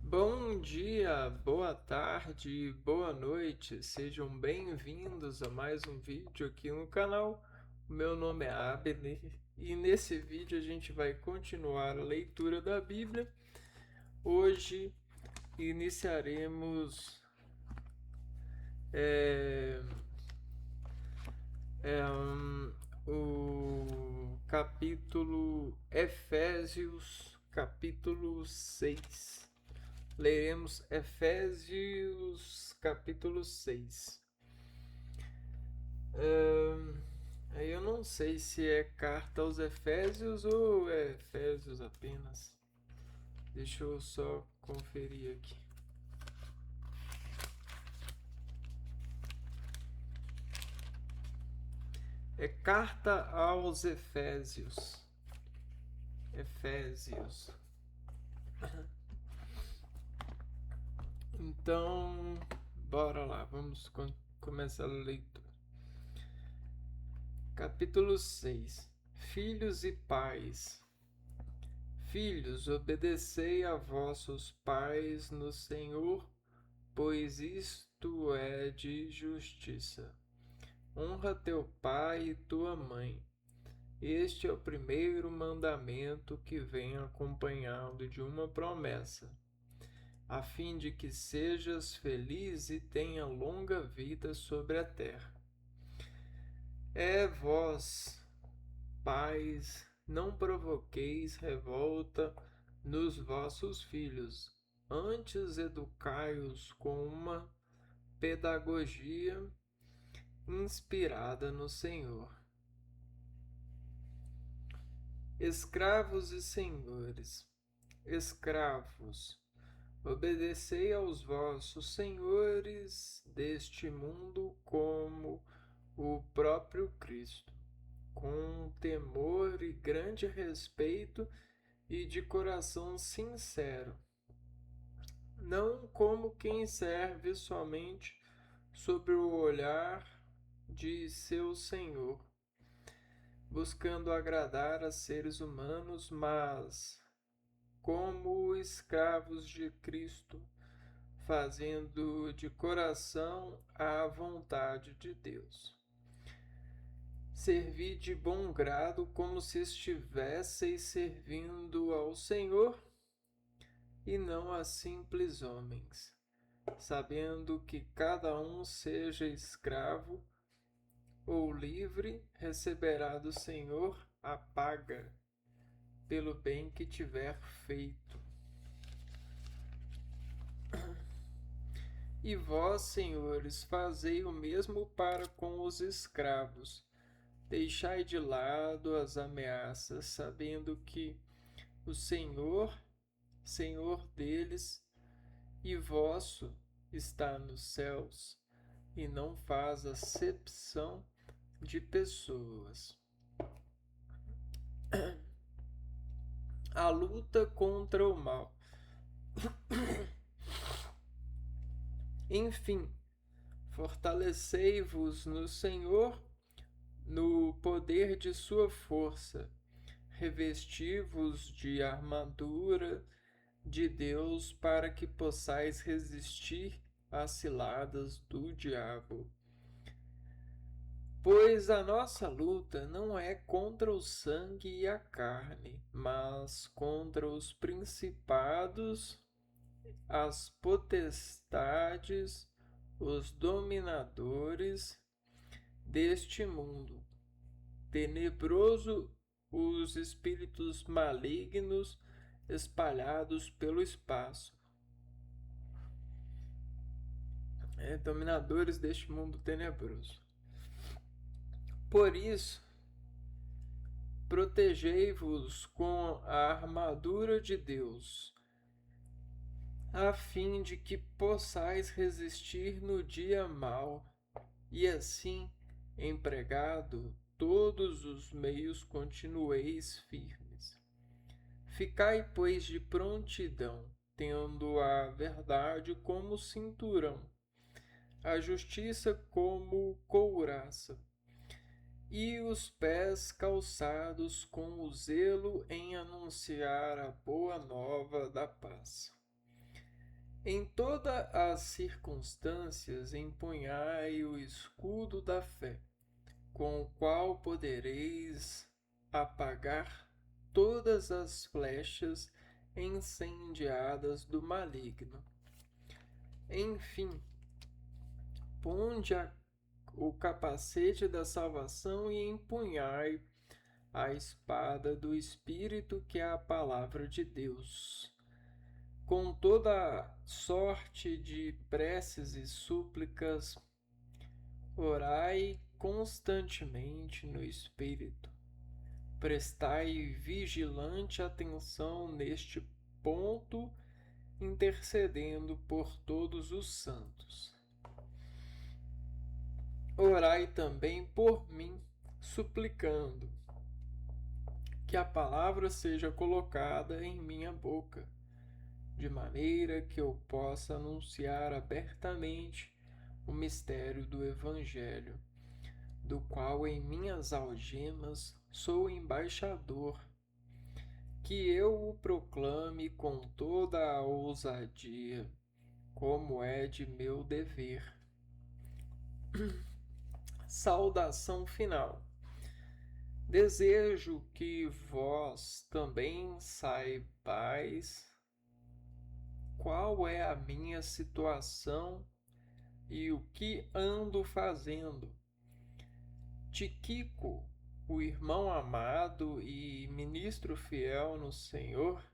Bom dia, boa tarde, boa noite, sejam bem-vindos a mais um vídeo aqui no canal. O meu nome é Abner e nesse vídeo a gente vai continuar a leitura da Bíblia. Hoje iniciaremos é, é, um, o capítulo Efésios, capítulo 6. Leremos Efésios capítulo 6. Aí eu não sei se é carta aos Efésios ou é Efésios apenas. Deixa eu só conferir aqui. É carta aos Efésios. Efésios. Então, bora lá, vamos começar a leitura. Capítulo 6. Filhos e pais. Filhos, obedecei a vossos pais no Senhor, pois isto é de justiça. Honra teu pai e tua mãe. Este é o primeiro mandamento que vem acompanhado de uma promessa, a fim de que sejas feliz e tenha longa vida sobre a terra. Vós, pais, não provoqueis revolta nos vossos filhos, antes educai-os com uma pedagogia inspirada no Senhor. Escravos e senhores, escravos, obedecei aos vossos senhores deste mundo como o próprio Cristo, com temor e grande respeito e de coração sincero, não como quem serve somente sob o olhar de seu Senhor, buscando agradar a seres humanos, mas como escravos de Cristo, fazendo de coração a vontade de Deus. Servi de bom grado como se estivesseis servindo ao Senhor e não a simples homens, sabendo que cada um seja escravo ou livre, receberá do Senhor a paga pelo bem que tiver feito. E vós, senhores, fazei o mesmo para com os escravos. Deixai de lado as ameaças, sabendo que o Senhor, Senhor deles e vosso, está nos céus, e não faz acepção de pessoas. A luta contra o mal. Enfim, fortalecei-vos no Senhor, no poder de sua força. Revesti-vos de armadura de Deus para que possais resistir às ciladas do diabo. Pois a nossa luta não é contra o sangue e a carne, mas contra os principados, as potestades, os dominadores deste mundo tenebroso, os espíritos malignos espalhados pelo espaço. Dominadores deste mundo tenebroso. Por isso, protegei-vos com a armadura de Deus, a fim de que possais resistir no dia mau, e assim, empregado todos os meios, continueis firmes. Ficai, pois, de prontidão, tendo a verdade como cinturão, a justiça como couraça, e os pés calçados com o zelo em anunciar a boa nova da paz. Em todas as circunstâncias, empunhai o escudo da fé, com o qual podereis apagar todas as flechas incendiadas do maligno. Enfim, ponde o capacete da salvação e empunhai a espada do Espírito, que é a palavra de Deus. Com toda sorte de preces e súplicas, orai constantemente no Espírito. Prestai vigilante atenção neste ponto, intercedendo por todos os santos. Orai também por mim, suplicando que a palavra seja colocada em minha boca, de maneira que eu possa anunciar abertamente o mistério do Evangelho, do qual em minhas algemas sou embaixador, que eu o proclame com toda a ousadia, como é de meu dever. Saudação final. Desejo que vós também saibais qual é a minha situação e o que ando fazendo. Tíquico, o irmão amado e ministro fiel no Senhor,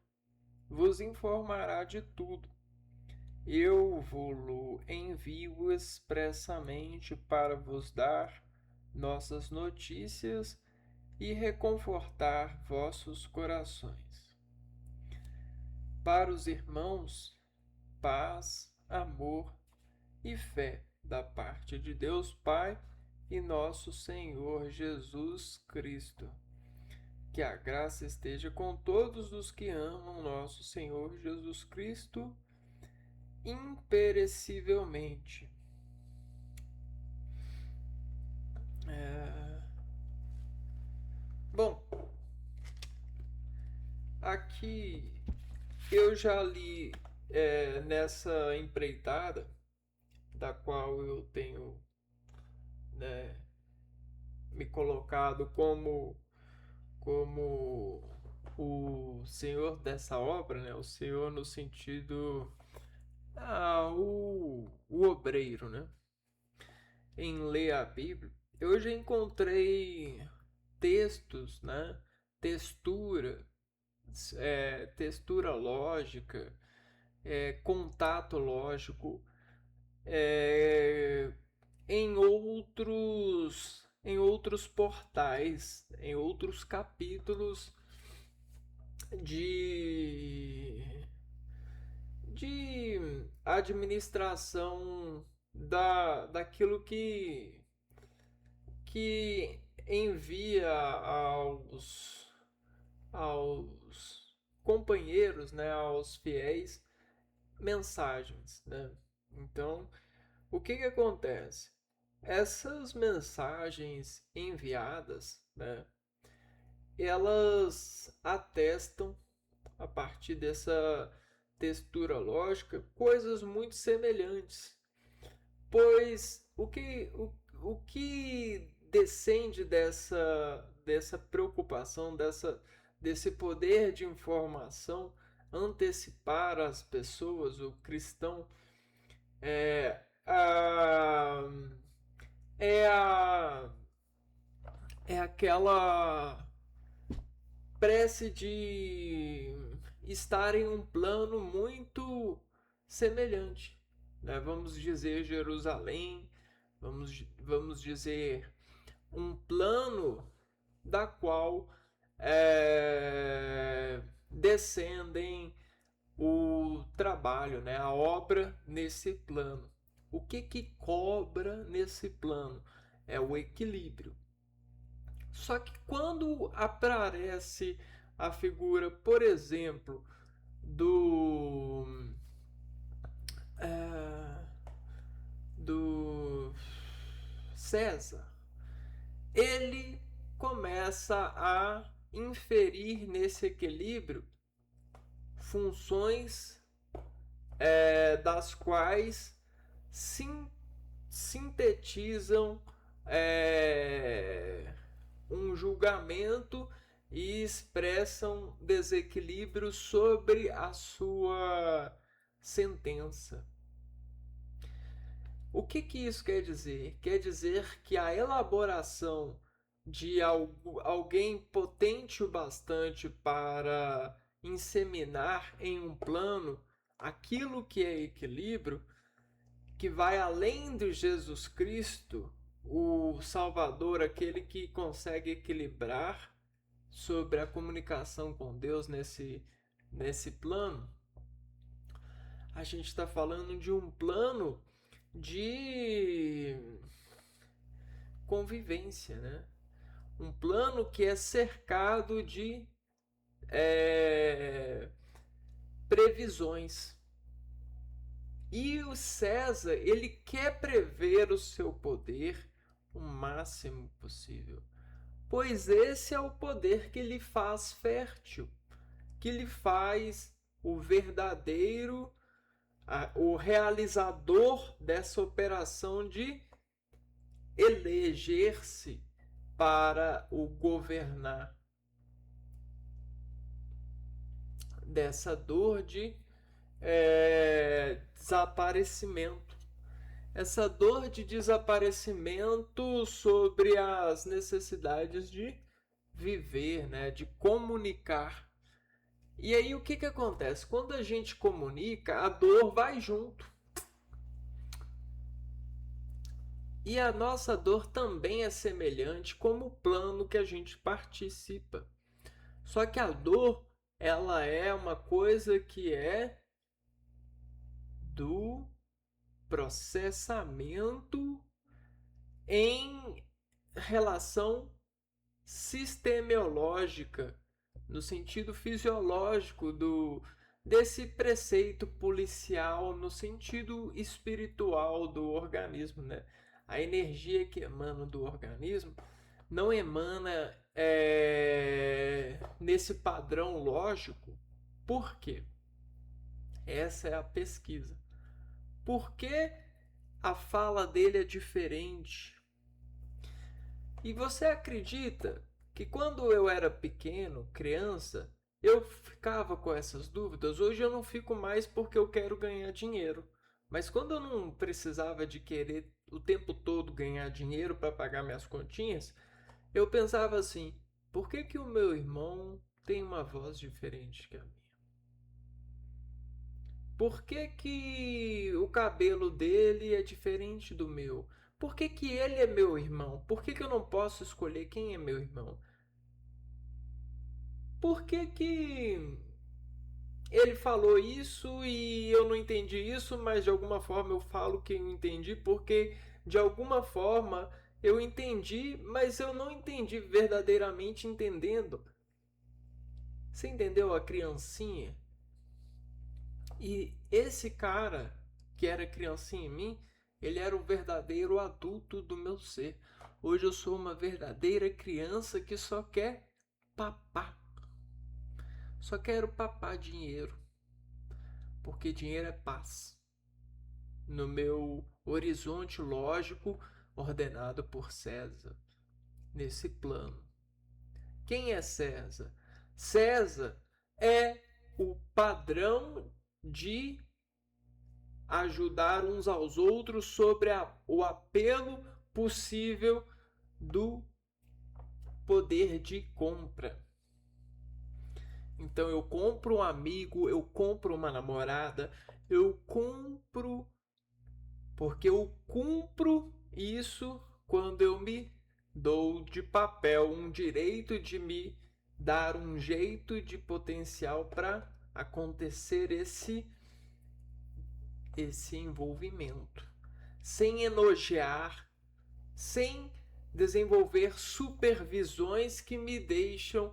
vos informará de tudo. Eu vos envio expressamente para vos dar nossas notícias e reconfortar vossos corações. Para os irmãos, paz, amor e fé da parte de Deus Pai e nosso Senhor Jesus Cristo. Que a graça esteja com todos os que amam nosso Senhor Jesus Cristo imperecivelmente. Bom, aqui eu já li nessa empreitada, da qual eu tenho, né, me colocado como o senhor dessa obra, né? O senhor no sentido o obreiro, né? Em ler a Bíblia, eu já encontrei textos, né? Textura, textura lógica, contato lógico, em outros portais, em outros capítulos de administração daquilo que envia aos companheiros, né, aos fiéis, mensagens, né? Então, o que acontece? Essas mensagens enviadas, né, elas atestam, a partir dessa textura lógica, coisas muito semelhantes. Pois o que descende dessa preocupação, desse poder de informação, antecipar as pessoas, o cristão, é a, é a, é aquela prece de estar em um plano muito semelhante, né? Vamos dizer Jerusalém, vamos dizer um plano da qual descendem o trabalho, né? A obra nesse plano. O que cobra nesse plano? É o equilíbrio. Só que quando aparece a figura, por exemplo, do do César, ele começa a inferir nesse equilíbrio funções das quais sim, sintetizam um julgamento e expressam desequilíbrio sobre a sua sentença. O que isso quer dizer? Quer dizer que a elaboração de alguém potente o bastante para inseminar em um plano aquilo que é equilíbrio, que vai além de Jesus Cristo, o Salvador, aquele que consegue equilibrar sobre a comunicação com Deus nesse plano. A gente está falando de um plano de convivência, né? Um plano que é cercado de é, previsões. E o César, ele quer prever o seu poder o máximo possível, pois esse é o poder que lhe faz fértil, que lhe faz o verdadeiro, o realizador dessa operação de eleger-se para o governar, dessa dor de desaparecimento. Essa dor de desaparecimento sobre as necessidades de viver, né, de comunicar. E aí o que acontece? Quando a gente comunica, a dor vai junto. E a nossa dor também é semelhante como o plano que a gente participa. Só que a dor, ela é uma coisa que é do processamento em relação sistemiológica, no sentido fisiológico desse preceito policial, no sentido espiritual do organismo, né? A energia que emana do organismo não emana nesse padrão lógico. Por quê? Essa é a pesquisa. Por que a fala dele é diferente? E você acredita que quando eu era pequeno, criança, eu ficava com essas dúvidas? Hoje eu não fico mais porque eu quero ganhar dinheiro. Mas quando eu não precisava de querer o tempo todo ganhar dinheiro para pagar minhas continhas, eu pensava assim: por que o meu irmão tem uma voz diferente que a minha? Por que o cabelo dele é diferente do meu? Por que ele é meu irmão? Por que eu não posso escolher quem é meu irmão? Por que ele falou isso e eu não entendi isso, mas de alguma forma eu falo que eu entendi, porque de alguma forma eu entendi, mas eu não entendi verdadeiramente entendendo. Você entendeu a criancinha? E esse cara, que era criancinha em mim, ele era o verdadeiro adulto do meu ser. Hoje eu sou uma verdadeira criança que só quer papar. Só quero papar dinheiro. Porque dinheiro é paz. No meu horizonte lógico, ordenado por César. Nesse plano. Quem é César? César é o padrão de ajudar uns aos outros sobre o apelo possível do poder de compra. Então eu compro um amigo, eu compro uma namorada, eu compro porque eu cumpro isso quando eu me dou de papel um direito de me dar um jeito de potencial para acontecer esse envolvimento, sem elogiar, sem desenvolver supervisões que me deixam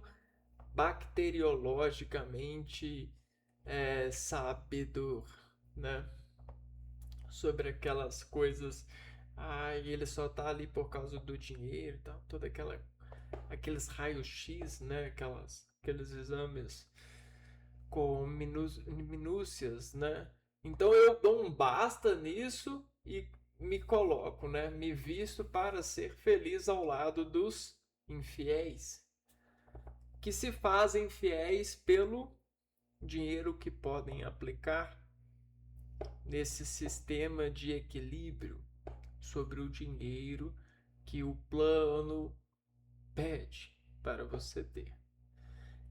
bacteriologicamente sábio, né? Sobre aquelas coisas. Ele só tá ali por causa do dinheiro e tal. Aqueles raios-x, né? Aqueles exames com minúcias, né? Então eu dou um basta nisso e me coloco, né? Me visto para ser feliz ao lado dos infiéis, que se fazem fiéis pelo dinheiro que podem aplicar nesse sistema de equilíbrio sobre o dinheiro que o plano pede para você ter.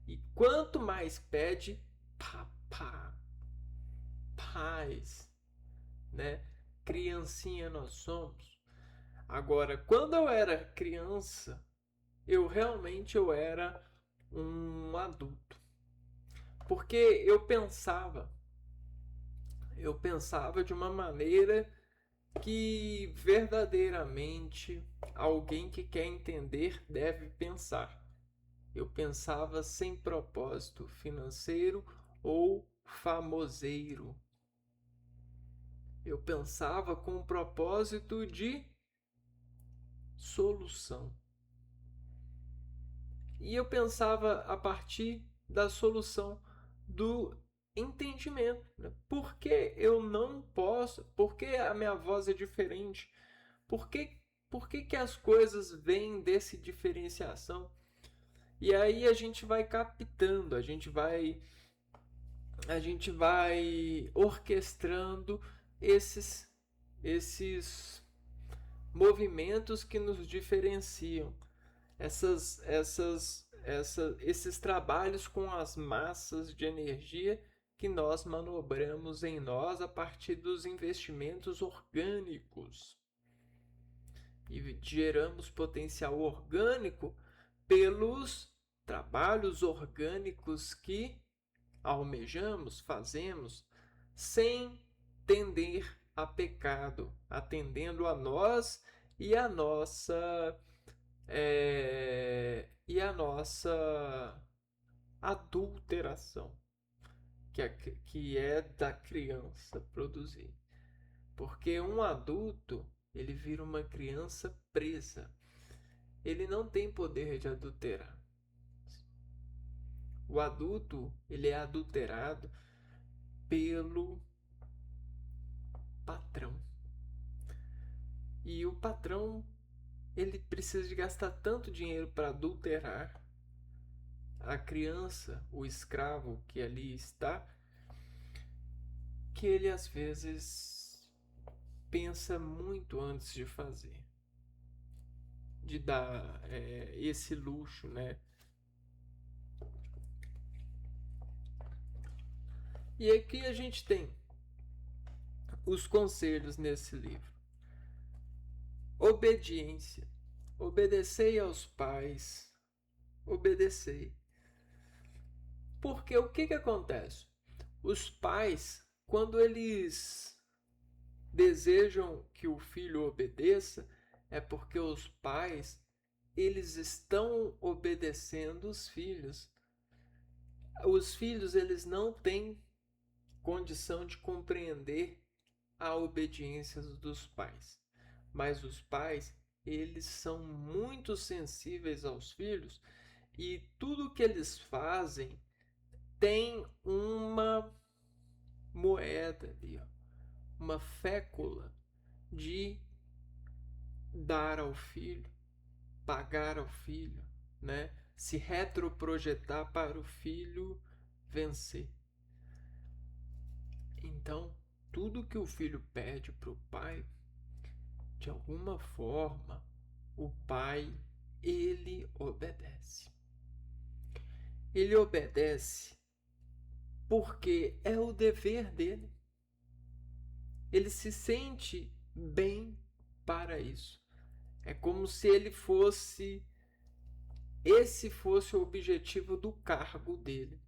E quanto mais pede, paz, né? Criancinha nós somos. Agora, quando eu era criança, eu era um adulto. Porque eu pensava de uma maneira que verdadeiramente alguém que quer entender deve pensar. Eu pensava sem propósito financeiro ou famoseiro. Eu pensava com o propósito de solução. E eu pensava a partir da solução do entendimento. Né? Por que eu não posso? Por que a minha voz é diferente? Por que, que as coisas vêm dessa diferenciação? E aí a gente vai captando, a gente vai orquestrando esses movimentos que nos diferenciam, esses trabalhos com as massas de energia que nós manobramos em nós a partir dos investimentos orgânicos. E geramos potencial orgânico pelos trabalhos orgânicos que almejamos, fazemos, sem tender a pecado, atendendo a nós e a nossa adulteração, que é da criança produzir. Porque um adulto, ele vira uma criança presa. Ele não tem poder de adulterar. O adulto, ele é adulterado pelo patrão. E o patrão, ele precisa de gastar tanto dinheiro para adulterar a criança, o escravo que ali está, que ele às vezes pensa muito antes de fazer, de dar esse luxo, né? E aqui a gente tem os conselhos nesse livro. Obediência. Obedecei aos pais. Obedecei. Porque o que acontece? Os pais, quando eles desejam que o filho obedeça, é porque os pais eles estão obedecendo os filhos. Os filhos eles não têm condição de compreender a obediência dos pais, mas os pais eles são muito sensíveis aos filhos e tudo que eles fazem tem uma moeda ali, ó, uma fécula de dar ao filho, pagar ao filho, né? Se retroprojetar para o filho vencer. Então, tudo que o filho pede para o pai, de alguma forma, o pai ele obedece. Ele obedece porque é o dever dele. Ele se sente bem para isso. É como se esse fosse o objetivo do cargo dele.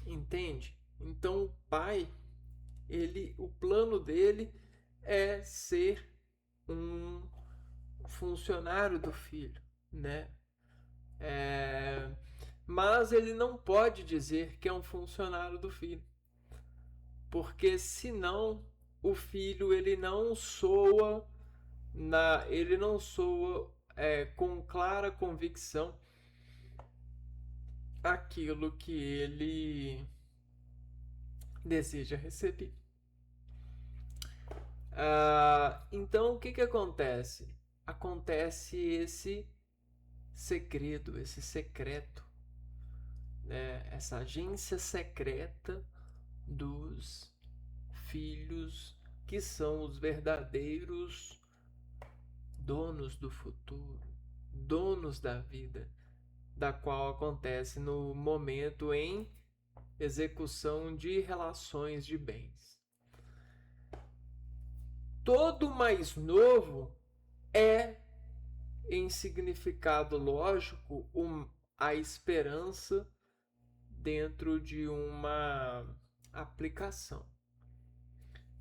Entende? Então o pai, o plano dele é ser um funcionário do filho, né? Mas ele não pode dizer que é um funcionário do filho, porque senão o filho ele não soa com clara convicção aquilo que ele deseja receber. Então, o que acontece? Acontece esse segredo, esse secreto, né? Essa agência secreta dos filhos que são os verdadeiros donos do futuro, donos da vida, da qual acontece no momento em execução de relações de bens. Todo mais novo é, em significado lógico, a esperança dentro de uma aplicação,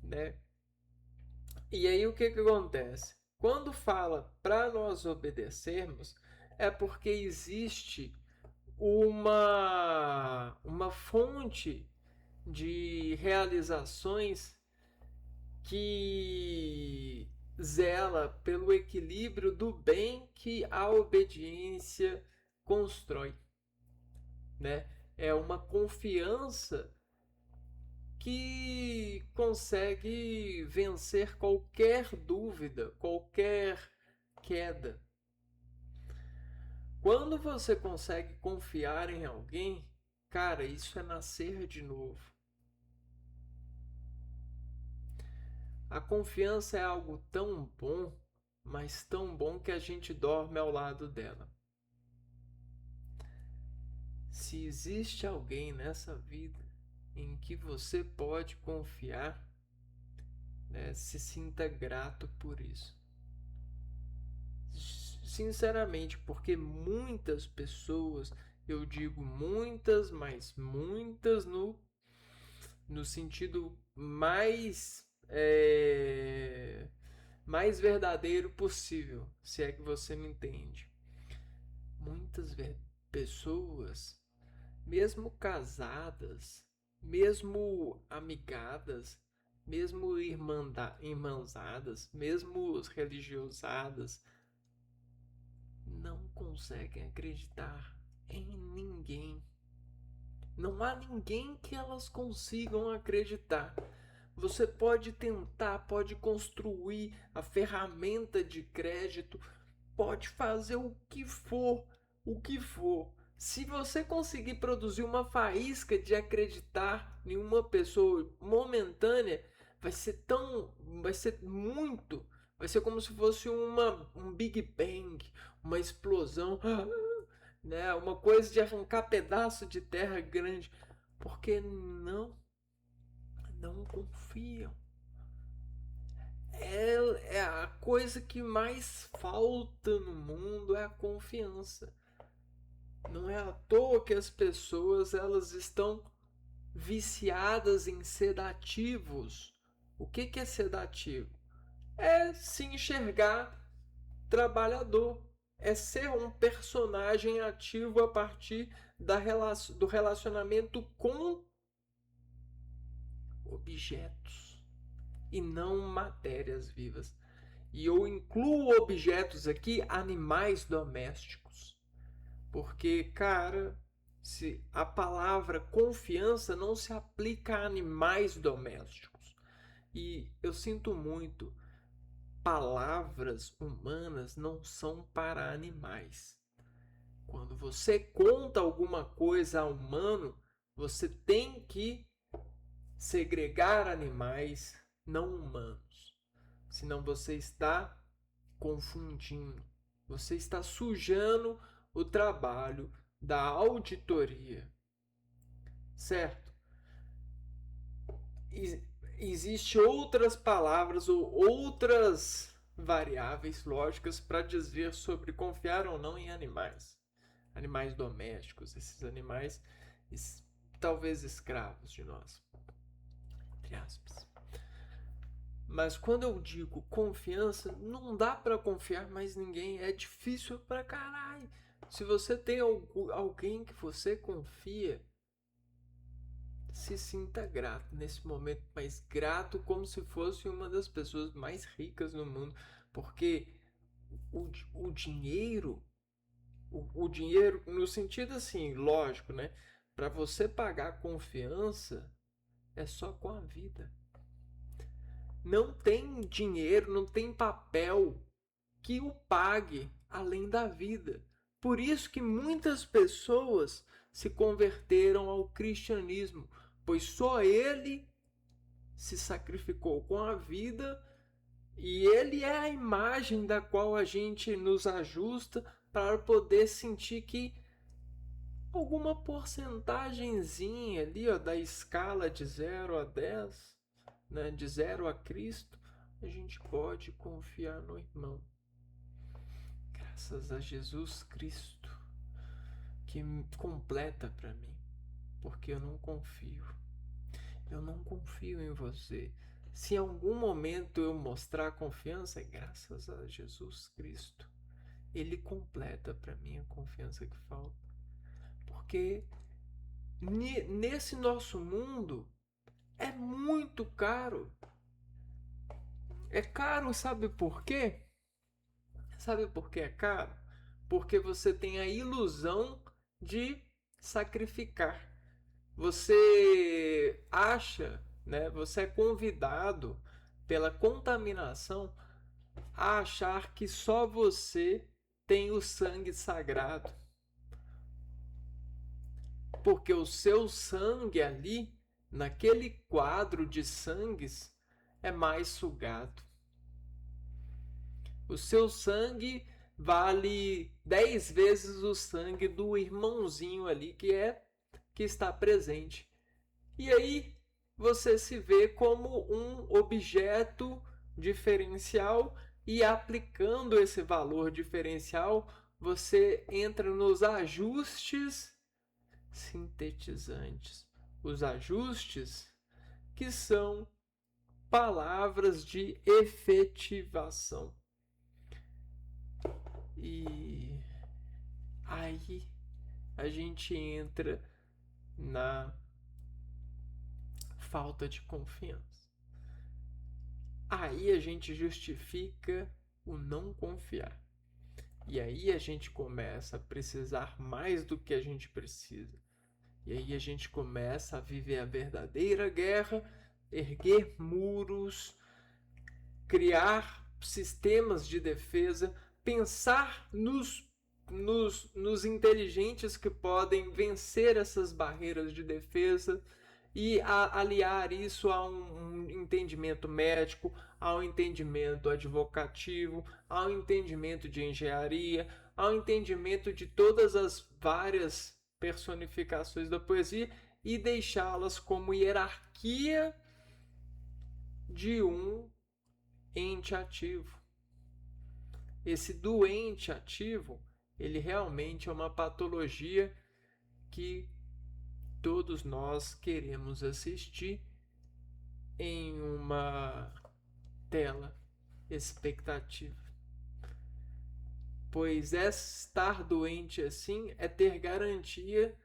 né? E aí o que acontece? Quando fala para nós obedecermos, é porque existe uma fonte de realizações que zela pelo equilíbrio do bem que a obediência constrói, né? É uma confiança que consegue vencer qualquer dúvida, qualquer queda. Quando você consegue confiar em alguém, cara, isso é nascer de novo. A confiança é algo tão bom, mas tão bom que a gente dorme ao lado dela. Se existe alguém nessa vida em que você pode confiar, né, se sinta grato por isso. Sinceramente, porque muitas pessoas, eu digo muitas, mas muitas no sentido mais verdadeiro possível, se é que você me entende. Muitas pessoas, mesmo casadas, mesmo amigadas, mesmo irmãzadas, mesmo religiosadas, não conseguem acreditar em ninguém. Não há ninguém que elas consigam acreditar. Você pode tentar, pode construir a ferramenta de crédito, pode fazer o que for. Se você conseguir produzir uma faísca de acreditar em uma pessoa momentânea, vai ser muito, vai ser como se fosse um Big Bang, uma explosão, né? Uma coisa de arrancar pedaço de terra grande, porque não confiam. É a coisa que mais falta no mundo é a confiança. Não é à toa que as pessoas elas estão viciadas em sedativos. O que é sedativo? É se enxergar trabalhador, é ser um personagem ativo a partir do relacionamento com objetos e não matérias vivas. E eu incluo objetos aqui, animais domésticos. Porque, cara, se a palavra confiança não se aplica a animais domésticos. E eu sinto muito, palavras humanas não são para animais. Quando você conta alguma coisa a humano, você tem que segregar animais não humanos. Senão você está confundindo. Você está sujando o trabalho da auditoria. Certo? Existem outras palavras ou outras variáveis lógicas para dizer sobre confiar ou não em animais. Animais domésticos, esses animais talvez escravos de nós. Entre aspas. Mas quando eu digo confiança, não dá para confiar mais ninguém. É difícil pra caralho. Se você tem alguém que você confia, se sinta grato nesse momento, mas grato como se fosse uma das pessoas mais ricas no mundo. Porque o dinheiro, o dinheiro, no sentido assim, lógico, né? Para você pagar confiança, é só com a vida. Não tem dinheiro, não tem papel que o pague além da vida. Por isso que muitas pessoas se converteram ao cristianismo, pois só ele se sacrificou com a vida e ele é a imagem da qual a gente nos ajusta para poder sentir que alguma porcentagemzinha ali, ó, da escala de 0 a 10, né, de 0 a Cristo, a gente pode confiar no irmão. Graças a Jesus Cristo, que completa para mim, porque eu não confio. Eu não confio em você. Se em algum momento eu mostrar confiança, é graças a Jesus Cristo. Ele completa para mim a confiança que falta. Porque nesse nosso mundo é muito caro. É caro, sabe por quê? Sabe por que é caro? Porque você tem a ilusão de sacrificar. Você acha, né? Você é convidado pela contaminação a achar que só você tem o sangue sagrado. Porque o seu sangue ali, naquele quadro de sangues, é mais sugado. O seu sangue vale 10 vezes o sangue do irmãozinho ali que está presente. E aí você se vê como um objeto diferencial e aplicando esse valor diferencial, você entra nos ajustes sintetizantes. Os ajustes que são palavras de efetivação. E aí a gente entra na falta de confiança. Aí a gente justifica o não confiar. E aí a gente começa a precisar mais do que a gente precisa. E aí a gente começa a viver a verdadeira guerra, erguer muros, criar sistemas de defesa, pensar nos inteligentes que podem vencer essas barreiras de defesa e aliar isso a um entendimento médico, ao entendimento advocativo, ao entendimento de engenharia, ao entendimento de todas as várias personificações da poesia e deixá-las como hierarquia de um ente ativo. Esse doente ativo, ele realmente é uma patologia que todos nós queremos assistir em uma tela expectativa. Pois estar doente assim é ter garantia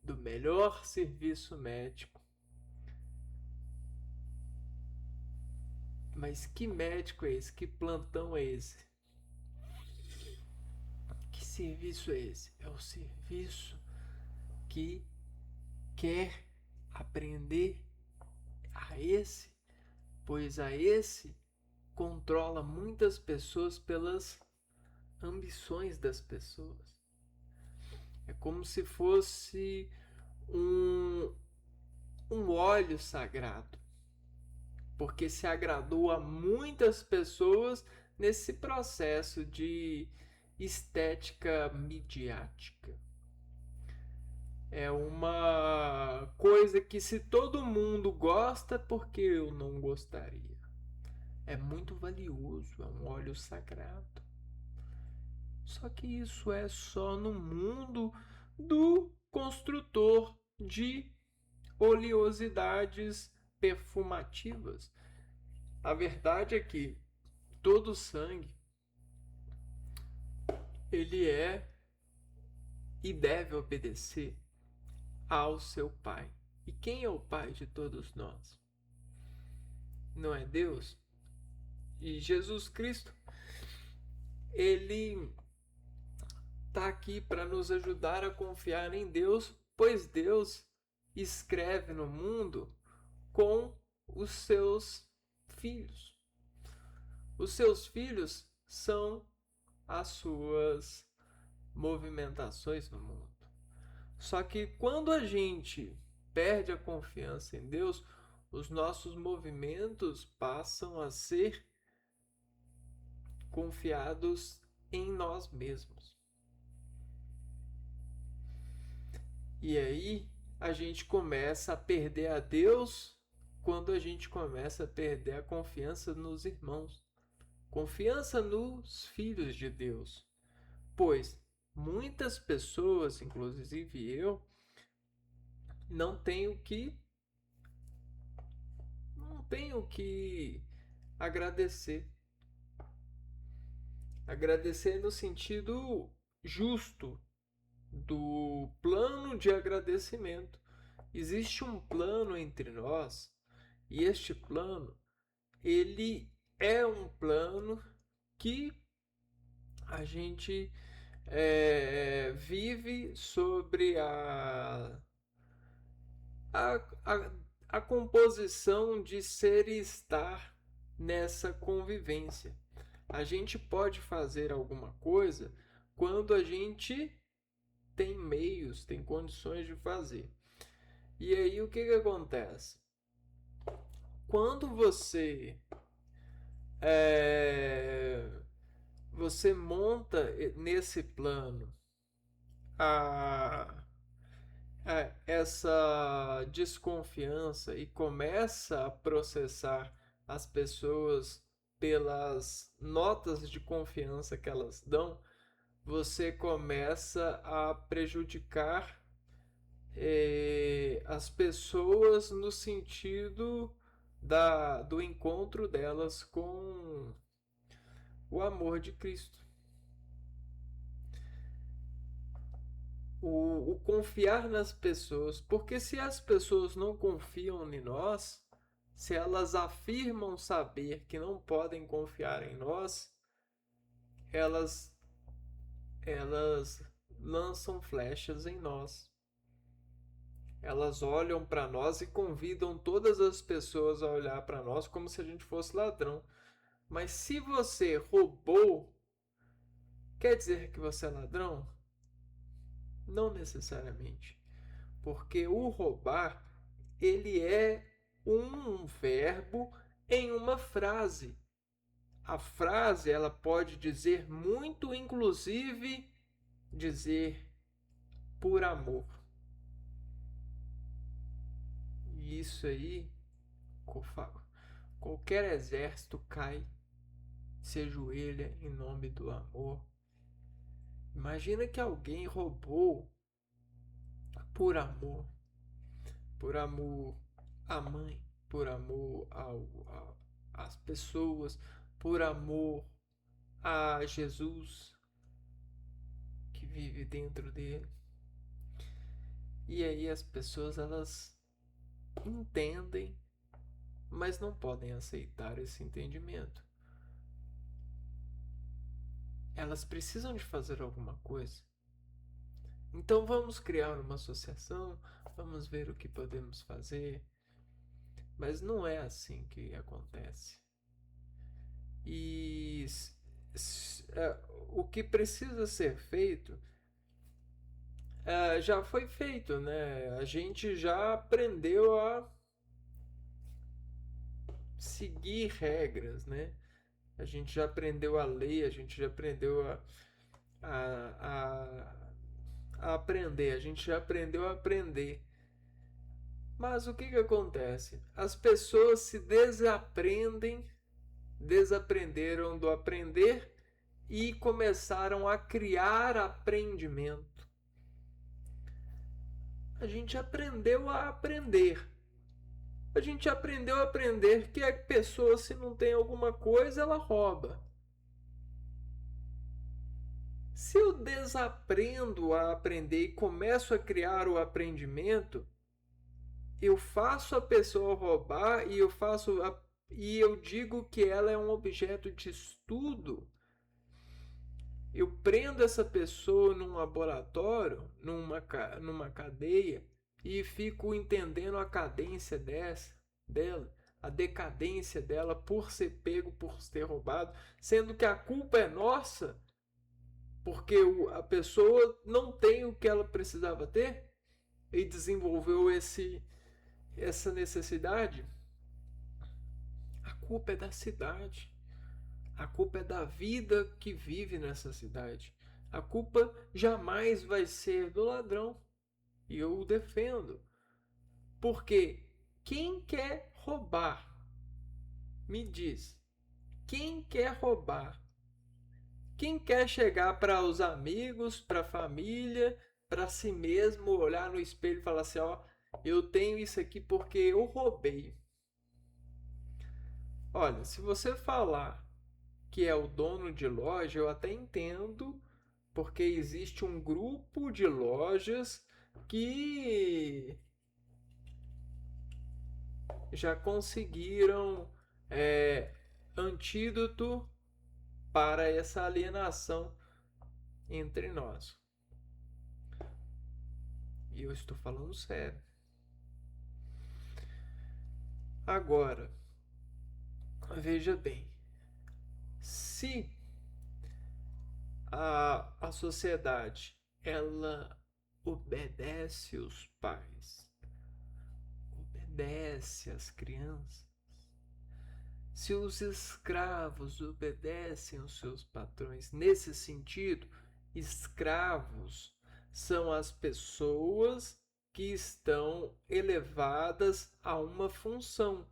do melhor serviço médico. Mas que médico é esse? Que plantão é esse? Que serviço é esse? É o serviço que quer aprender a esse, pois a esse controla muitas pessoas pelas ambições das pessoas. É como se fosse um óleo sagrado, porque se agradou a muitas pessoas nesse processo de estética midiática. É uma coisa que se todo mundo gosta, porque eu não gostaria? É muito valioso, é um óleo sagrado. Só que isso é só no mundo do construtor de oleosidades perfumativas. A verdade é que todo sangue ele é e deve obedecer ao seu Pai. E quem é o Pai de todos nós? Não é Deus? E Jesus Cristo, ele está aqui para nos ajudar a confiar em Deus, pois Deus escreve no mundo com os seus filhos. Os seus filhos são as suas movimentações no mundo. Só que quando a gente perde a confiança em Deus, os nossos movimentos passam a ser confiados em nós mesmos. E aí a gente começa a perder a Deus quando a gente começa a perder a confiança nos irmãos, confiança nos filhos de Deus. Pois muitas pessoas, inclusive eu, não tenho que agradecer. Agradecer no sentido justo do plano de agradecimento. Existe um plano entre nós e este plano, ele é um plano que a gente vive sobre a, a, a composição de ser e estar nessa convivência. A gente pode fazer alguma coisa quando a gente tem meios, tem condições de fazer. E aí o que acontece? Quando você monta nesse plano a, essa desconfiança e começa a processar as pessoas pelas notas de confiança que elas dão, você começa a prejudicar as pessoas no sentido do encontro delas com o amor de Cristo. O confiar nas pessoas, porque se as pessoas não confiam em nós, se elas afirmam saber que não podem confiar em nós, elas lançam flechas em nós. Elas olham para nós e convidam todas as pessoas a olhar para nós como se a gente fosse ladrão. Mas se você roubou, quer dizer que você é ladrão? Não necessariamente. Porque o roubar, ele é um verbo em uma frase. A frase, ela pode dizer muito, inclusive dizer por amor. E isso aí, qualquer exército cai, se ajoelha em nome do amor. Imagina que alguém roubou por amor à mãe, por amor às pessoas, por amor a Jesus que vive dentro dele. E aí as pessoas elas entendem, mas não podem aceitar esse entendimento. Elas precisam de fazer alguma coisa. Então vamos criar uma associação, vamos ver o que podemos fazer. Mas não é assim que acontece. E o que precisa ser feito já foi feito, né? A gente já aprendeu a seguir regras, né? A gente já aprendeu a ler, a gente já aprendeu a aprender, a gente já aprendeu a aprender. Mas o que acontece? As pessoas se desaprenderam do aprender e começaram a criar aprendimento. A gente aprendeu a aprender. A gente aprendeu a aprender que a pessoa, se não tem alguma coisa, ela rouba. Se eu desaprendo a aprender e começo a criar o aprendimento, eu faço a pessoa roubar e eu digo que ela é um objeto de estudo. Eu prendo essa pessoa num laboratório, numa cadeia, e fico entendendo a cadência dessa. dela, a decadência dela por ser pego, por ter roubado, sendo que a culpa é nossa, porque a pessoa não tem o que ela precisava ter e desenvolveu essa necessidade. A culpa é da cidade. A culpa é da vida que vive nessa cidade. A culpa jamais vai ser do ladrão. E eu o defendo. Porque quem quer roubar, me diz, quem quer roubar? Quem quer chegar para os amigos, para a família, para si mesmo, olhar no espelho e falar assim, ó, eu tenho isso aqui porque eu roubei. Olha, se você falar que é o dono de loja, eu até entendo, porque existe um grupo de lojas que já conseguiram antídoto para essa alienação entre nós. E eu estou falando sério. Agora, veja bem, se a sociedade ela obedece os pais, obedece as crianças, se os escravos obedecem aos seus patrões, nesse sentido, escravos são as pessoas que estão elevadas a uma função.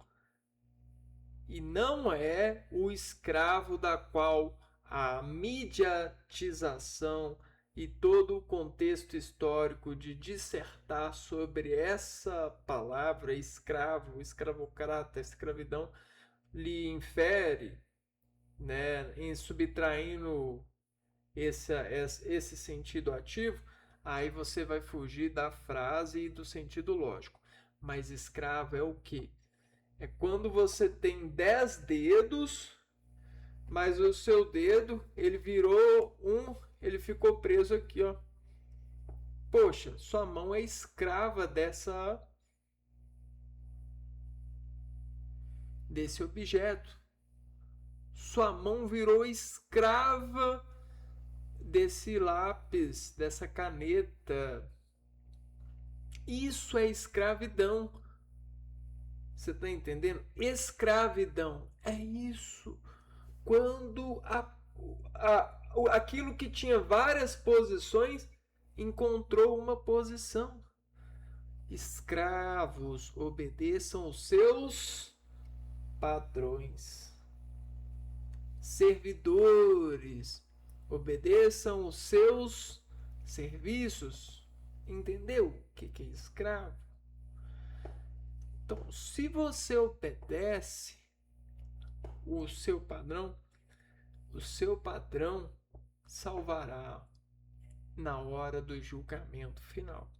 E não é o escravo da qual a mediatização e todo o contexto histórico de dissertar sobre essa palavra escravo, escravocrata, escravidão, lhe infere, né, em subtraindo esse sentido ativo, aí você vai fugir da frase e do sentido lógico. Mas escravo é o quê? É quando você tem 10 dedos, mas o seu dedo, ele virou ele ficou preso aqui, ó. Poxa, sua mão é escrava desse objeto. Sua mão virou escrava desse lápis, dessa caneta. Isso é escravidão. Você está entendendo? Escravidão é isso. Quando aquilo que tinha várias posições encontrou uma posição. Escravos, obedeçam os seus patrões. Servidores, obedeçam os seus serviços. Entendeu o que é escravo? Então, se você obedece o seu patrão salvará na hora do julgamento final.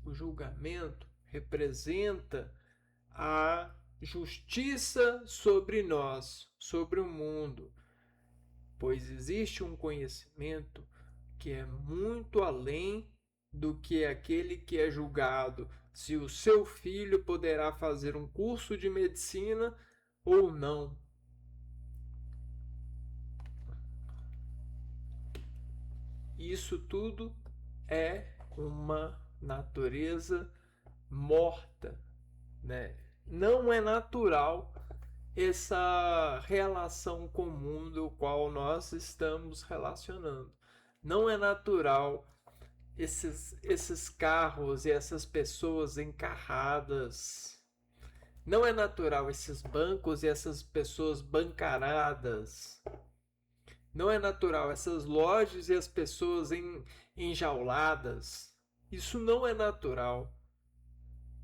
O julgamento representa a justiça sobre nós, sobre o mundo, pois existe um conhecimento que é muito além do que aquele que é julgado, se o seu filho poderá fazer um curso de medicina ou não. Isso tudo é uma natureza morta, né? Não é natural essa relação comum do qual nós estamos relacionando. Não é natural esses carros e essas pessoas encarradas. Não é natural esses bancos e essas pessoas bancaradas. Não é natural essas lojas e as pessoas enjauladas. Isso não é natural.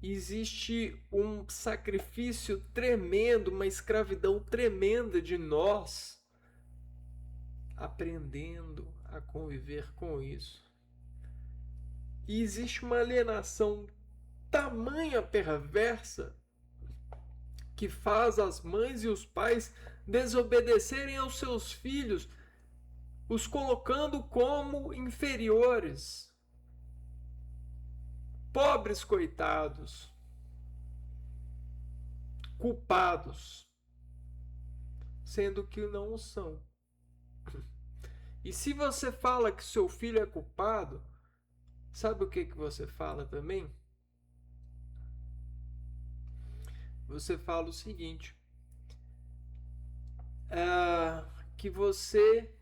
Existe um sacrifício tremendo, uma escravidão tremenda de nós aprendendo a conviver com isso. E existe uma alienação tamanha perversa que faz as mães e os pais desobedecerem aos seus filhos, os colocando como inferiores, pobres coitados. culpados, sendo que não são. E se você fala que seu filho é culpado, sabe o que você fala também? Você fala o seguinte: que você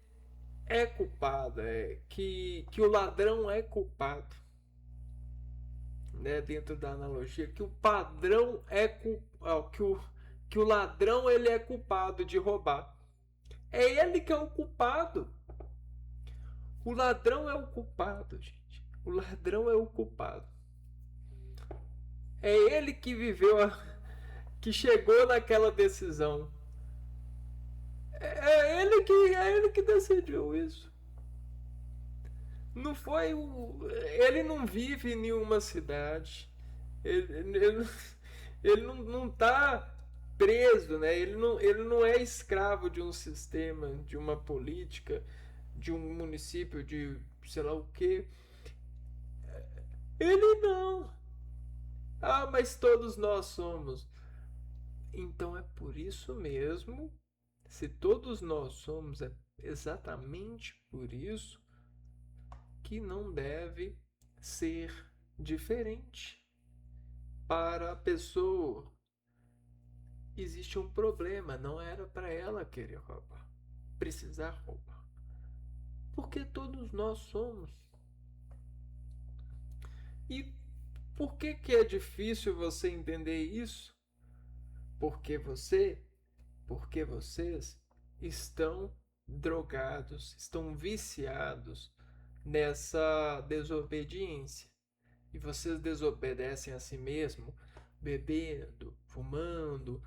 é culpado, que o ladrão é culpado, né? Dentro da analogia, que o padrão é culpado, que o ladrão ele é culpado de roubar. É ele que é o culpado. O ladrão é o culpado, gente. O ladrão é o culpado. É ele que viveu, que chegou naquela decisão. É ele que decidiu isso. Não foi o. Ele não vive em nenhuma cidade. Ele não tá preso, né? Ele não é escravo de um sistema, de uma política, de um município, de sei lá o que. Ele não. Ah, mas todos nós somos. Então é por isso mesmo, se todos nós somos, é exatamente por isso que não deve ser diferente. Para a pessoa existe um problema, não era para ela querer roubar, precisar roubar. Porque todos nós somos. E por que é difícil você entender isso? Porque porque vocês estão drogados, estão viciados nessa desobediência. E vocês desobedecem a si mesmo, bebendo, fumando,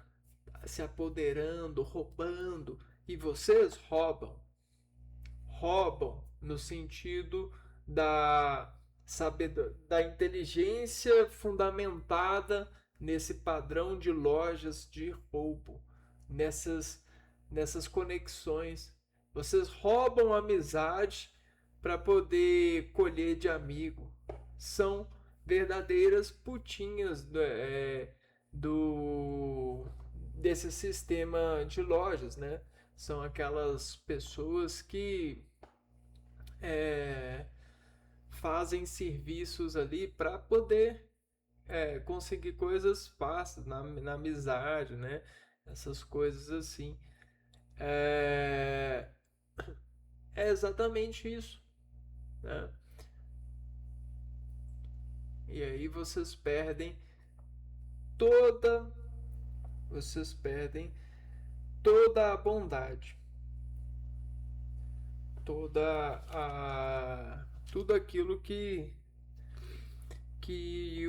se apoderando, roubando. E vocês roubam. Roubam no sentido da da inteligência fundamentada nesse padrão de lojas de roubo, nessas conexões. Vocês roubam amizade para poder colher de amigo. São verdadeiras putinhas do desse sistema de lojas, né? São aquelas pessoas que é, fazem serviços ali para poder conseguir coisas fáceis na amizade, né? Essas coisas assim. É, é exatamente isso, né? E aí toda, vocês perdem toda a bondade, toda a tudo aquilo que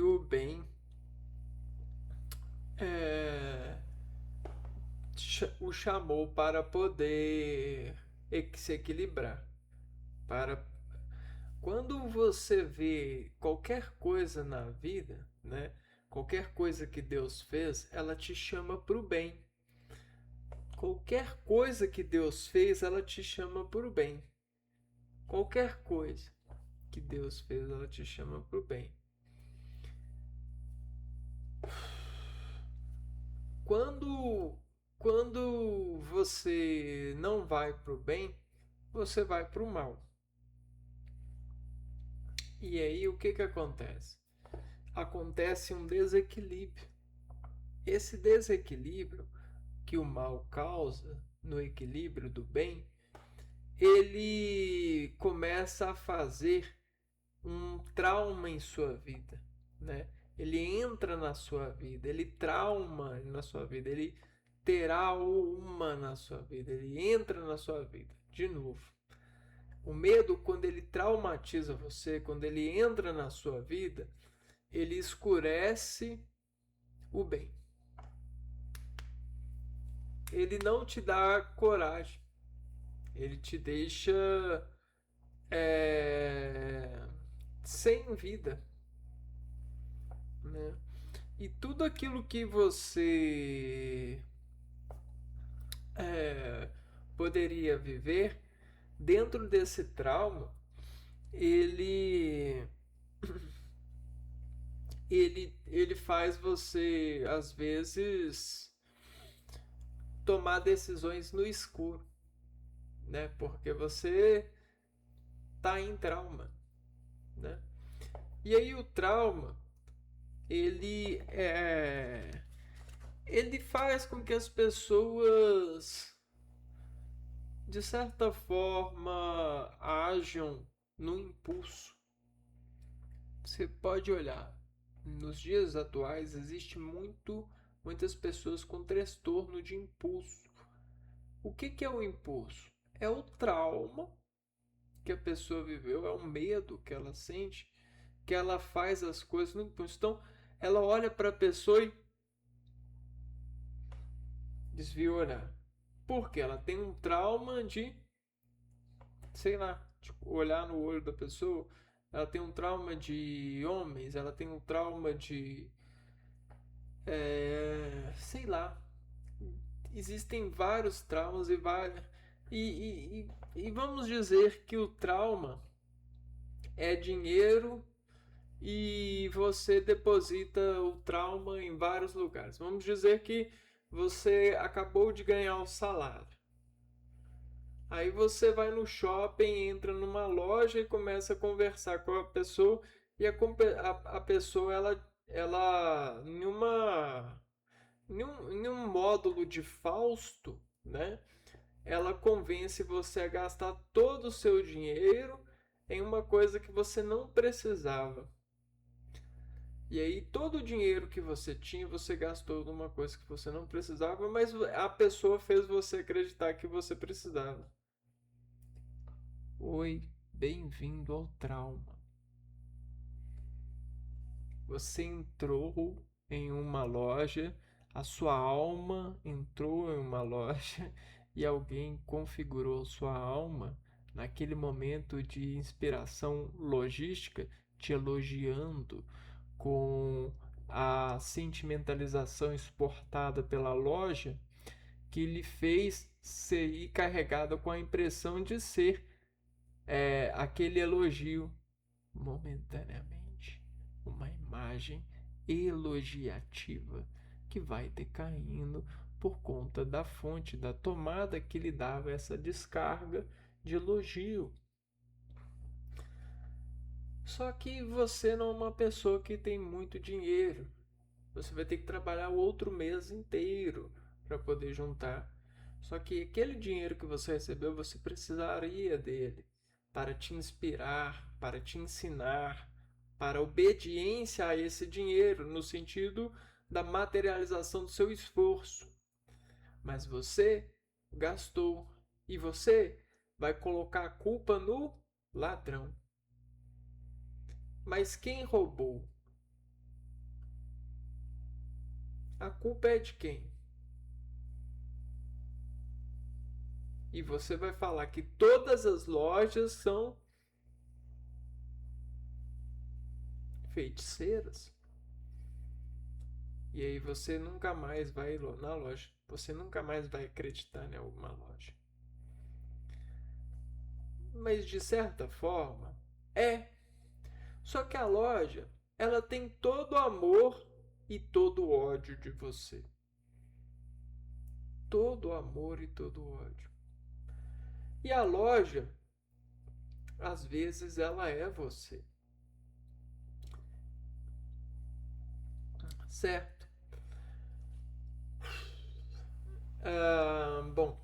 o bem é, o chamou para poder se equilibrar. Para quando você vê qualquer coisa na vida, né? Qualquer coisa que Deus fez, ela te chama para o bem. Qualquer coisa que Deus fez, ela te chama para o bem. Qualquer coisa que Deus fez, ela te chama para o bem. Quando, quando você não vai para o bem, você vai para o mal. E aí o que acontece? Acontece um desequilíbrio. Esse desequilíbrio que o mal causa no equilíbrio do bem, ele começa a fazer um trauma em sua vida, né? Ele entra na sua vida, ele trauma na sua vida, ele terá uma na sua vida, ele entra na sua vida de novo. O medo, quando ele traumatiza você, quando ele entra na sua vida, ele escurece o bem. Ele não te dá coragem, ele te deixa é, sem vida, né? E tudo aquilo que você é, poderia viver dentro desse trauma, ele ele faz você às vezes tomar decisões no escuro, né? Porque você está em trauma, né? E aí o trauma, ele faz com que as pessoas, de certa forma, ajam no impulso. Você pode olhar, nos dias atuais existe muitas pessoas com transtorno de impulso. O que é o impulso? É o trauma que a pessoa viveu, é o medo que ela sente, que ela faz as coisas no impulso. Então, ela olha para a pessoa e desvia o olhar. Porque ela tem um trauma de, sei lá, tipo, olhar no olho da pessoa. Ela tem um trauma de homens, ela tem um trauma de, sei lá. Existem vários traumas e vários. E vamos dizer que o trauma é dinheiro e você deposita o trauma em vários lugares. Vamos dizer que você acabou de ganhar o salário. Aí você vai no shopping, entra numa loja e começa a conversar com a pessoa e a pessoa ela em um módulo de Fausto, né? Ela convence você a gastar todo o seu dinheiro em uma coisa que você não precisava. E aí todo o dinheiro que você tinha, você gastou numa coisa que você não precisava, mas a pessoa fez você acreditar que você precisava. Oi, bem-vindo ao trauma. Você entrou em uma loja, a sua alma entrou em uma loja e alguém configurou sua alma naquele momento de inspiração logística, te elogiando com a sentimentalização exportada pela loja, que lhe fez ser carregada com a impressão de ser aquele elogio momentaneamente, uma imagem elogiativa que vai decaindo por conta da fonte, da tomada que lhe dava essa descarga de elogio. Só que você não é uma pessoa que tem muito dinheiro. Você vai ter que trabalhar o outro mês inteiro para poder juntar. Só que aquele dinheiro que você recebeu, você precisaria dele para te inspirar, para te ensinar, para obediência a esse dinheiro, no sentido da materialização do seu esforço. Mas você gastou e você vai colocar a culpa no ladrão. Mas quem roubou? A culpa é de quem? E você vai falar que todas as lojas são feiticeiras. E aí você nunca mais vai na loja. Você nunca mais vai acreditar em alguma loja. Mas de certa forma, é. Só que a loja, ela tem todo o amor e todo o ódio de você. Todo o amor e todo o ódio. E a loja, às vezes, ela é você. Certo? Bom,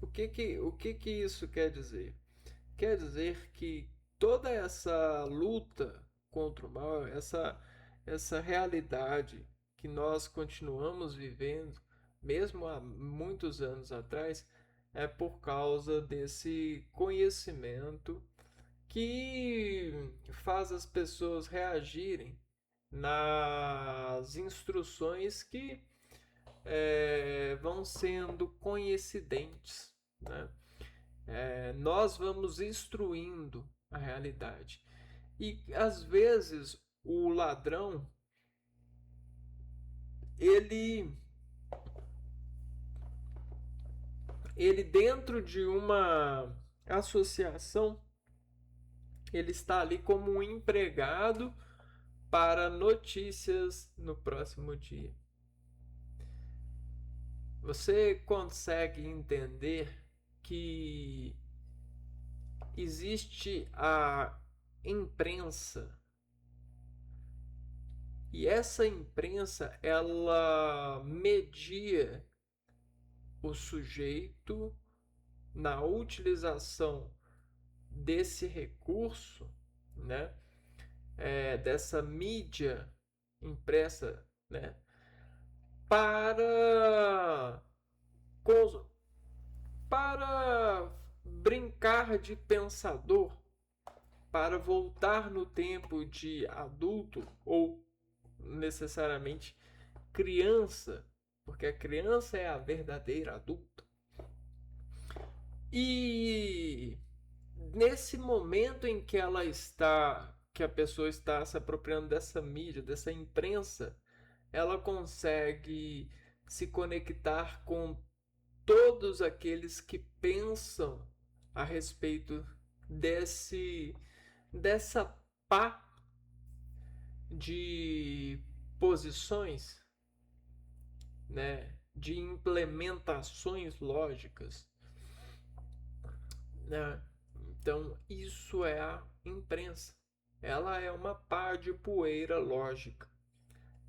o que isso quer dizer? Quer dizer que toda essa luta contra o mal, essa realidade que nós continuamos vivendo, mesmo há muitos anos atrás, é por causa desse conhecimento que faz as pessoas reagirem nas instruções que vão sendo coincidentes, né? Nós vamos instruindo a realidade. E às vezes o ladrão, ele, ele dentro de uma associação, ele está ali como um empregado para notícias no próximo dia. Você consegue entender que existe a imprensa e essa imprensa ela media o sujeito na utilização desse recurso, né, dessa mídia impressa, né, para para brincar de pensador, para voltar no tempo de adulto ou necessariamente criança, porque a criança é a verdadeira adulta. E nesse momento em que que a pessoa está se apropriando dessa mídia, dessa imprensa, ela consegue se conectar com todos aqueles que pensam a respeito dessa pá de posições, né, de implementações lógicas, né? Então, isso é a imprensa. Ela é uma pá de poeira lógica.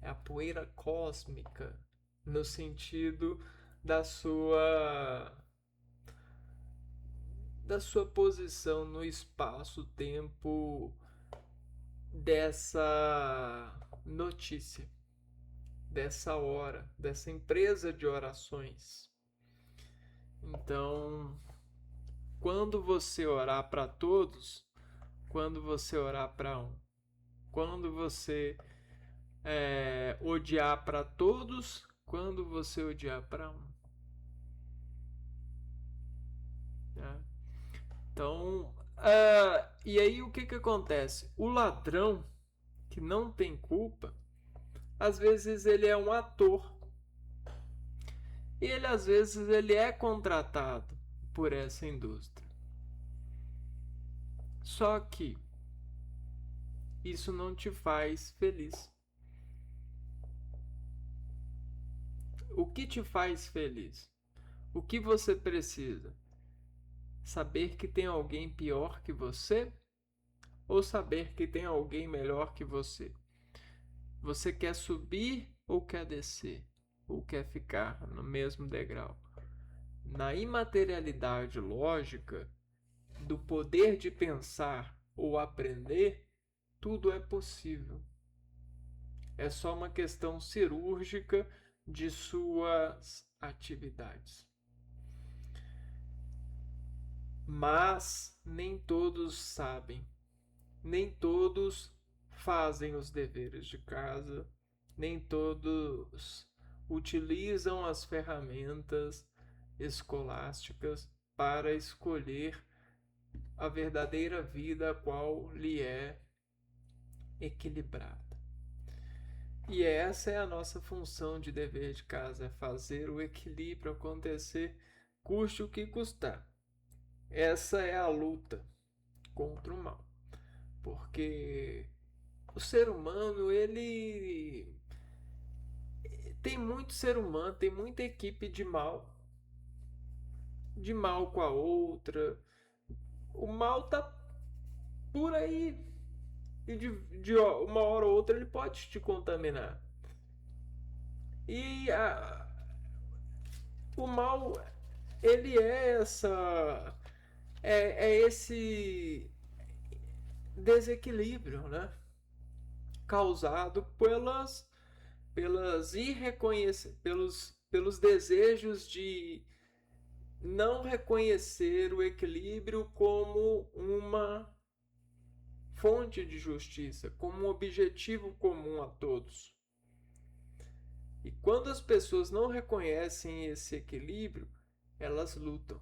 É a poeira cósmica, no sentido da sua da sua posição no espaço-tempo dessa notícia, dessa hora, dessa empresa de orações. Então, quando você orar para todos, quando você orar para um, quando você odiar para todos, quando você odiar para um. Né? Então, e aí o que, que acontece? O ladrão que não tem culpa, às vezes ele é um ator. E ele às vezes ele é contratado por essa indústria. Só que isso não te faz feliz. O que te faz feliz? O que você precisa? Saber que tem alguém pior que você? Ou saber que tem alguém melhor que você? Você quer subir ou quer descer? Ou quer ficar no mesmo degrau? Na imaterialidade lógica do poder de pensar ou aprender, tudo é possível. É só uma questão cirúrgica de suas atividades. Mas nem todos sabem, nem todos fazem os deveres de casa, nem todos utilizam as ferramentas escolásticas para escolher a verdadeira vida a qual lhe é equilibrada. E essa é a nossa função de dever de casa, é fazer o equilíbrio acontecer, custe o que custar. Essa é a luta contra o mal. Porque o ser humano, ele tem muito ser humano, tem muita equipe de mal com a outra. O mal tá por aí e de uma hora ou outra ele pode te contaminar. E o mal, ele é esse desequilíbrio, né? Causado pelos desejos de não reconhecer o equilíbrio como uma fonte de justiça, como um objetivo comum a todos. E quando as pessoas não reconhecem esse equilíbrio, elas lutam.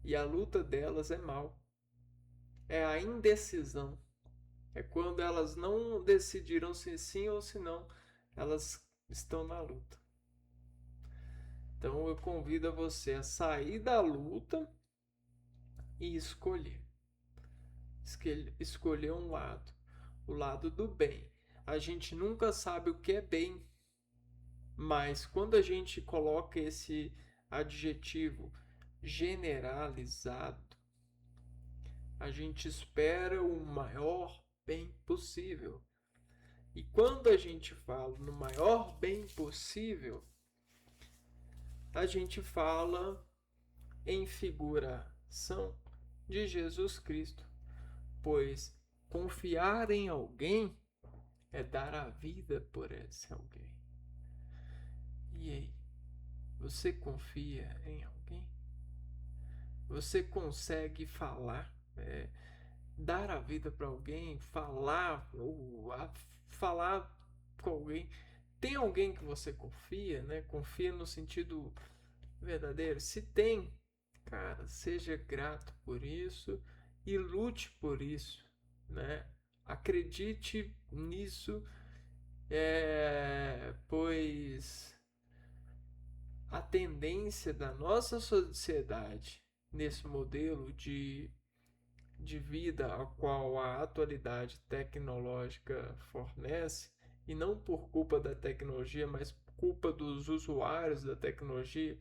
E a luta delas é mal. É a indecisão. É quando elas não decidiram se sim ou se não, elas estão na luta. Então eu convido você a sair da luta e escolher. Escolher um lado, o lado do bem. A gente nunca sabe o que é bem, mas quando a gente coloca esse adjetivo generalizado, a gente espera o maior bem possível. E quando a gente fala no maior bem possível, a gente fala em figuração de Jesus Cristo, pois confiar em alguém é dar a vida por esse alguém. E aí, você confia em alguém? Você consegue falar, dar a vida para alguém, falar com alguém? Tem alguém que você confia, né? Confia no sentido verdadeiro? Se tem, cara, seja grato por isso e lute por isso, né? Acredite nisso, pois a tendência da nossa sociedade nesse modelo de vida a qual a atualidade tecnológica fornece, e não por culpa da tecnologia, mas por culpa dos usuários da tecnologia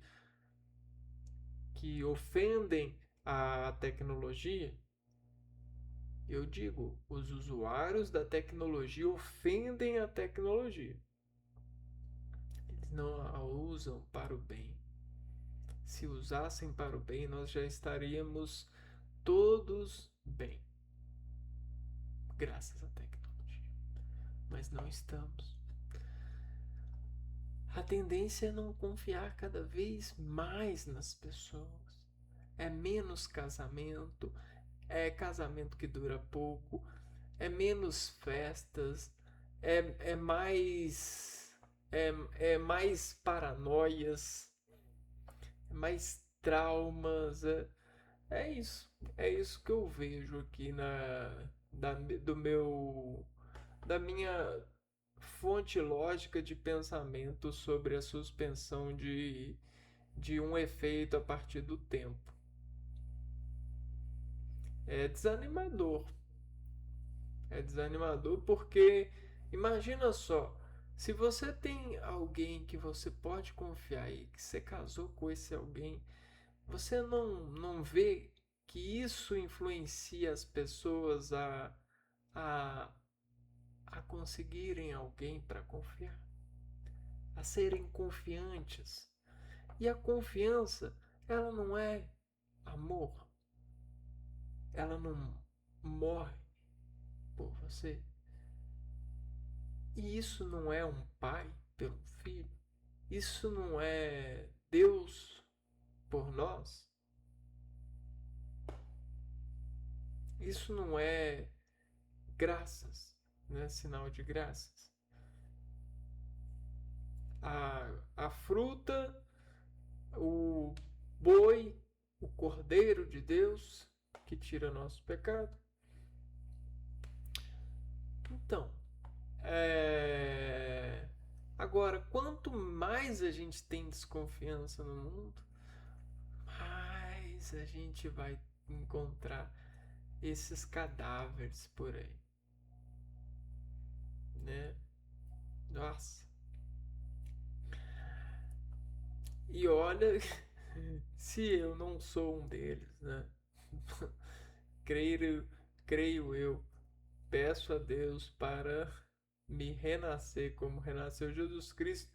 que ofendem a tecnologia. Eu digo, os usuários da tecnologia ofendem a tecnologia. Eles não a usam para o bem. Se usassem para o bem, nós já estaríamos todos bem, graças à tecnologia. Mas não estamos. A tendência é não confiar cada vez mais nas pessoas. É menos casamento, é casamento que dura pouco, é menos festas, é mais mais paranoias, mais traumas, é isso que eu vejo aqui da minha fonte lógica de pensamento sobre a suspensão de um efeito a partir do tempo. É desanimador. É desanimador porque imagina só, se você tem alguém que você pode confiar e que você casou com esse alguém, você não vê que isso influencia as pessoas a, a conseguirem alguém para confiar, a serem confiantes. E a confiança, ela não é amor, ela não morre por você. E isso não é um pai pelo filho, isso não é Deus por nós, isso não é graças, né? Sinal de graças. A fruta, o boi, o cordeiro de Deus que tira nosso pecado. Então, agora, quanto mais a gente tem desconfiança no mundo, mais a gente vai encontrar esses cadáveres por aí, né? Nossa. E olha, se eu não sou um deles, né? creio, creio eu, peço a Deus para me renascer como renasceu Jesus Cristo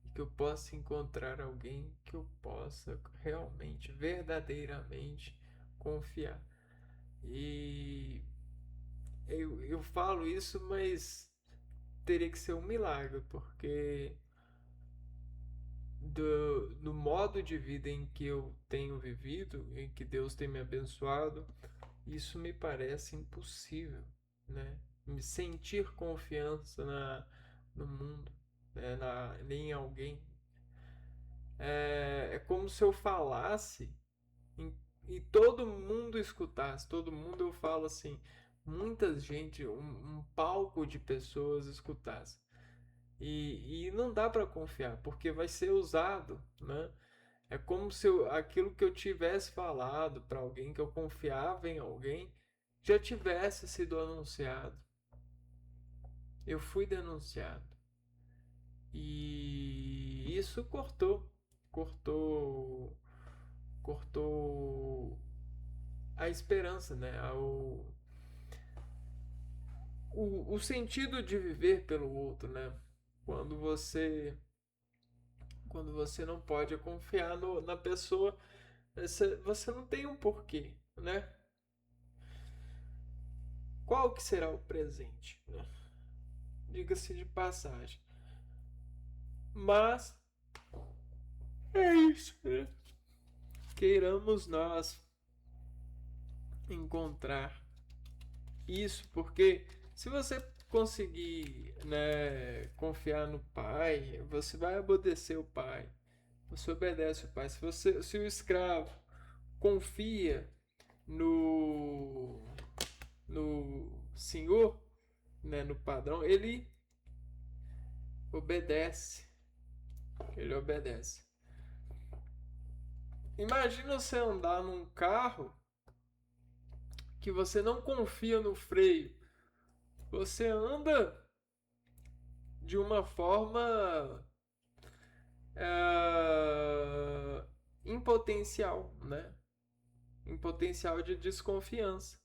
e que eu possa encontrar alguém que eu possa realmente, verdadeiramente confiar. E eu falo isso, mas teria que ser um milagre, porque do modo de vida em que eu tenho vivido, em que Deus tem me abençoado, isso me parece impossível, né? Me sentir confiança no mundo, né? Em alguém. É como se eu falasse em, e todo mundo escutasse, todo mundo eu falo assim, muita gente, um palco de pessoas escutasse. E não dá para confiar, porque vai ser usado, né? É como se aquilo que eu tivesse falado para alguém, que eu confiava em alguém, já tivesse sido anunciado. Eu fui denunciado. E isso cortou cortou a esperança, né? O sentido de viver pelo outro, né? Quando você, quando você não pode confiar na pessoa, você não tem um porquê, né? Qual que será o presente, né? Diga-se de passagem. Mas é isso, né? Queiramos nós encontrar isso, porque se você conseguir, né, confiar no pai, você vai obedecer o pai. Você obedece o pai. Se o escravo confia no no senhor, né, no padrão, obedece. Ele obedece. Imagina você andar num carro que você não confia no freio. Você anda de uma forma é, em potencial, né? Em potencial de desconfiança.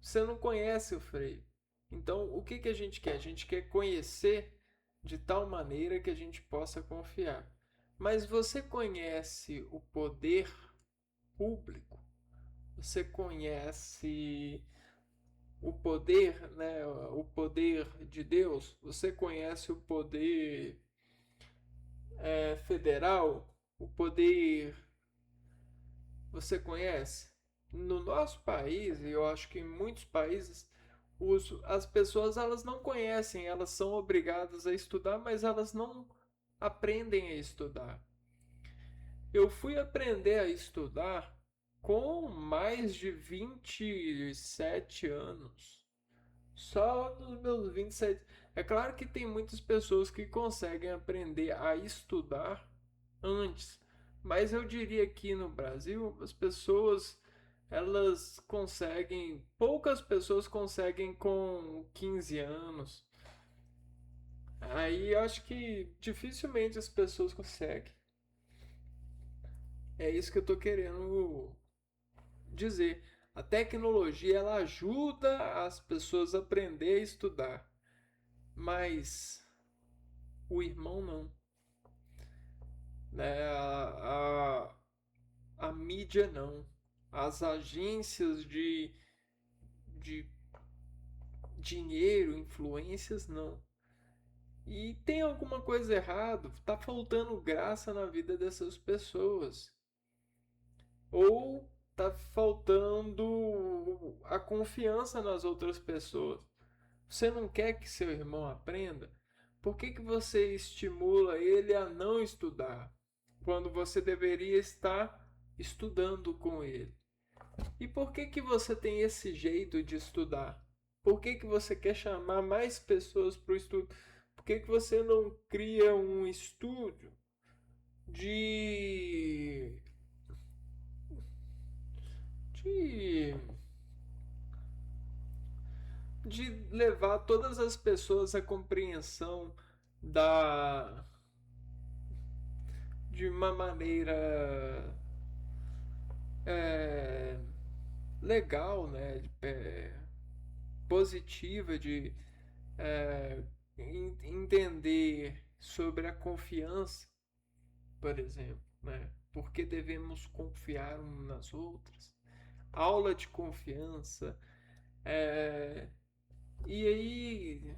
Você não conhece o freio. Então, o que, que a gente quer? A gente quer conhecer de tal maneira que a gente possa confiar. Mas você conhece o poder público? Você conhece o poder, né? O poder de Deus? Você conhece o poder federal? O poder você conhece? No nosso país, e eu acho que em muitos países, as pessoas elas não conhecem, elas são obrigadas a estudar, mas elas não aprendem a estudar. Eu fui aprender a estudar com mais de 27 anos. Só nos meus 27. É claro que tem muitas pessoas que conseguem aprender a estudar antes, mas eu diria que no Brasil as pessoas elas conseguem, poucas pessoas conseguem com 15 anos. Aí eu acho que dificilmente as pessoas conseguem. É isso que eu tô querendo dizer. A tecnologia ela ajuda as pessoas a aprender a estudar, mas o irmão não, né? A mídia não, as agências de dinheiro, influências não. E tem alguma coisa errada, tá faltando graça na vida dessas pessoas. Ou tá faltando a confiança nas outras pessoas. Você não quer que seu irmão aprenda? Por que, que você estimula ele a não estudar? Quando você deveria estar estudando com ele. E por que, que você tem esse jeito de estudar? Por que, que você quer chamar mais pessoas para o estudo? Por que, que você não cria um estúdio de, de, de levar todas as pessoas à compreensão da, de uma maneira é, legal, né? Positiva, de é, entender sobre a confiança, por exemplo, né? Por que devemos confiar umas nas outras? Aula de confiança. É, e aí,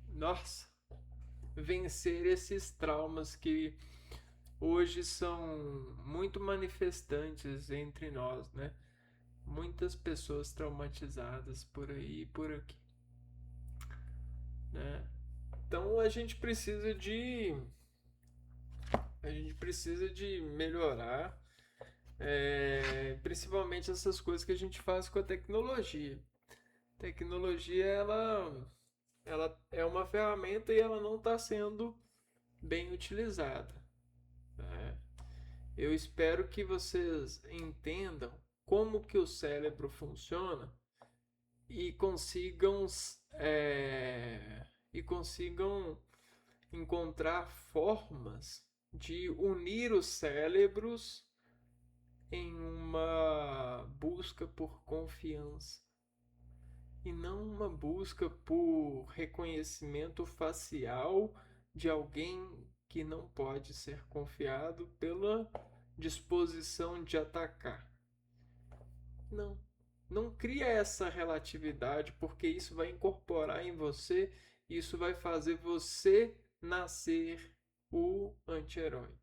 nossa, vencer esses traumas que hoje são muito manifestantes entre nós, né? Muitas pessoas traumatizadas por aí e por aqui, né? Então a gente precisa de melhorar, principalmente essas coisas que a gente faz com a tecnologia. Tecnologia ela é uma ferramenta e ela não está sendo bem utilizada, né? Eu espero que vocês entendam como que o cérebro funciona e consigam encontrar formas de unir os cérebros em uma busca por confiança e não uma busca por reconhecimento facial de alguém que não pode ser confiado pela disposição de atacar. Não. Não cria essa relatividade, porque isso vai incorporar em você, isso vai fazer você nascer o anti-herói.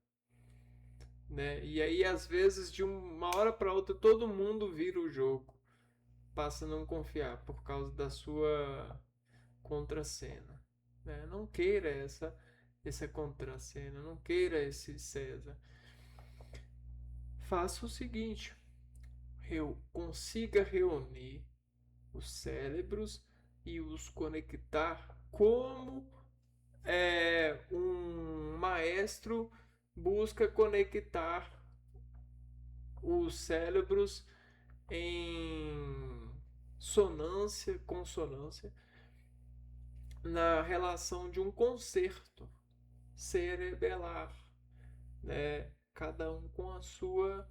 Né? E aí, às vezes, de uma hora para outra, todo mundo vira o jogo. Passa a não confiar por causa da sua contracena. Né? Não queira essa contracena, não queira esse César. Faça o seguinte: consiga reunir os cérebros e os conectar como um maestro busca conectar os cérebros em consonância, na relação de um concerto cerebelar, né? Cada um com a sua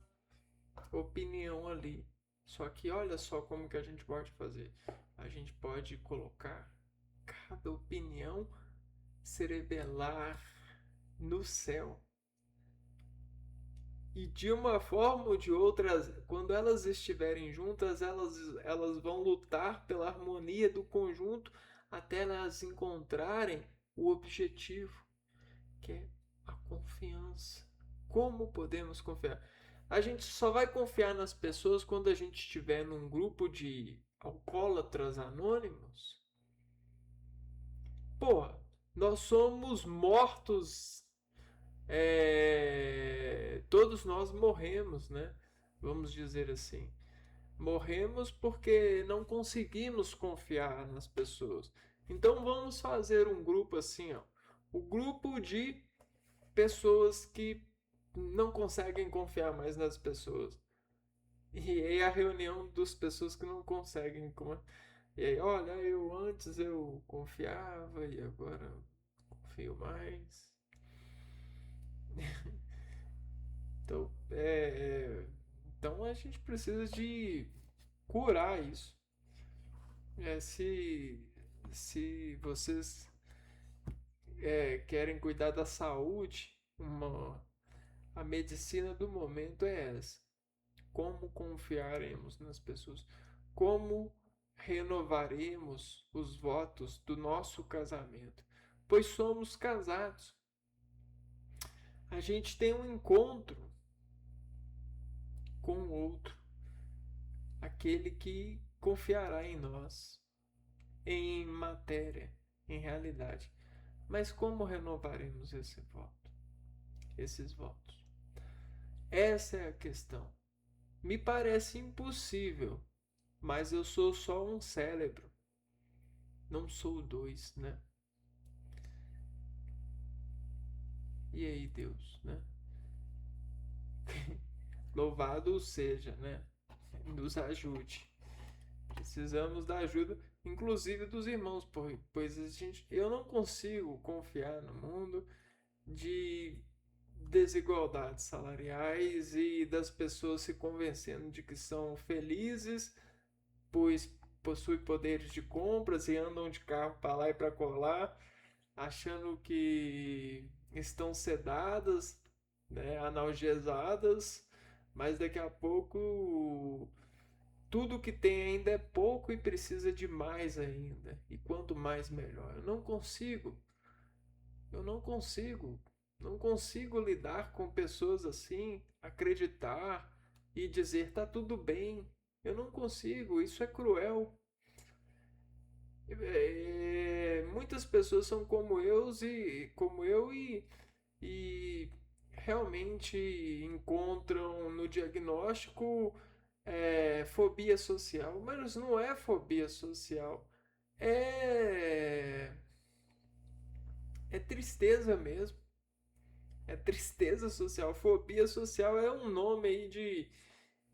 opinião ali. Só que olha só como que a gente pode fazer. A gente pode colocar cada opinião cerebelar no céu. E de uma forma ou de outra, quando elas estiverem juntas, elas vão lutar pela harmonia do conjunto até elas encontrarem o objetivo, que é a confiança. Como podemos confiar? A gente só vai confiar nas pessoas quando a gente estiver num grupo de alcoólatras anônimos. Porra, nós somos mortos. Todos nós morremos, né? Vamos dizer assim. Morremos porque não conseguimos confiar nas pessoas. Então vamos fazer um grupo assim, ó. O grupo de pessoas que não conseguem confiar mais nas pessoas. E aí a reunião das pessoas que não conseguem. E aí, olha, antes eu confiava e agora confio mais. Então, então a gente precisa de curar isso. Se vocês querem cuidar da saúde, a medicina do momento é essa. Como confiaremos nas pessoas? Como renovaremos os votos do nosso casamento? Pois somos casados. A gente tem um encontro com o outro, aquele que confiará em nós, em matéria, em realidade. Mas como renovaremos esses votos? Essa é a questão. Me parece impossível, mas eu sou só um cérebro, não sou dois, né? E aí, Deus, né? Louvado seja, né? Nos ajude. Precisamos da ajuda, inclusive dos irmãos, pois eu não consigo confiar no mundo de desigualdades salariais e das pessoas se convencendo de que são felizes, pois possuem poderes de compras e andam de carro para lá e para colar, achando que estão sedadas, né, analgesadas, mas daqui a pouco tudo que tem ainda é pouco e precisa de mais ainda. E quanto mais, melhor. Eu não consigo. Não consigo lidar com pessoas assim, acreditar e dizer tá tudo bem. Eu não consigo, isso é cruel. Muitas pessoas são como eu e realmente encontram no diagnóstico fobia social, mas não é fobia social, é, é tristeza mesmo, é tristeza social. Fobia social é um nome aí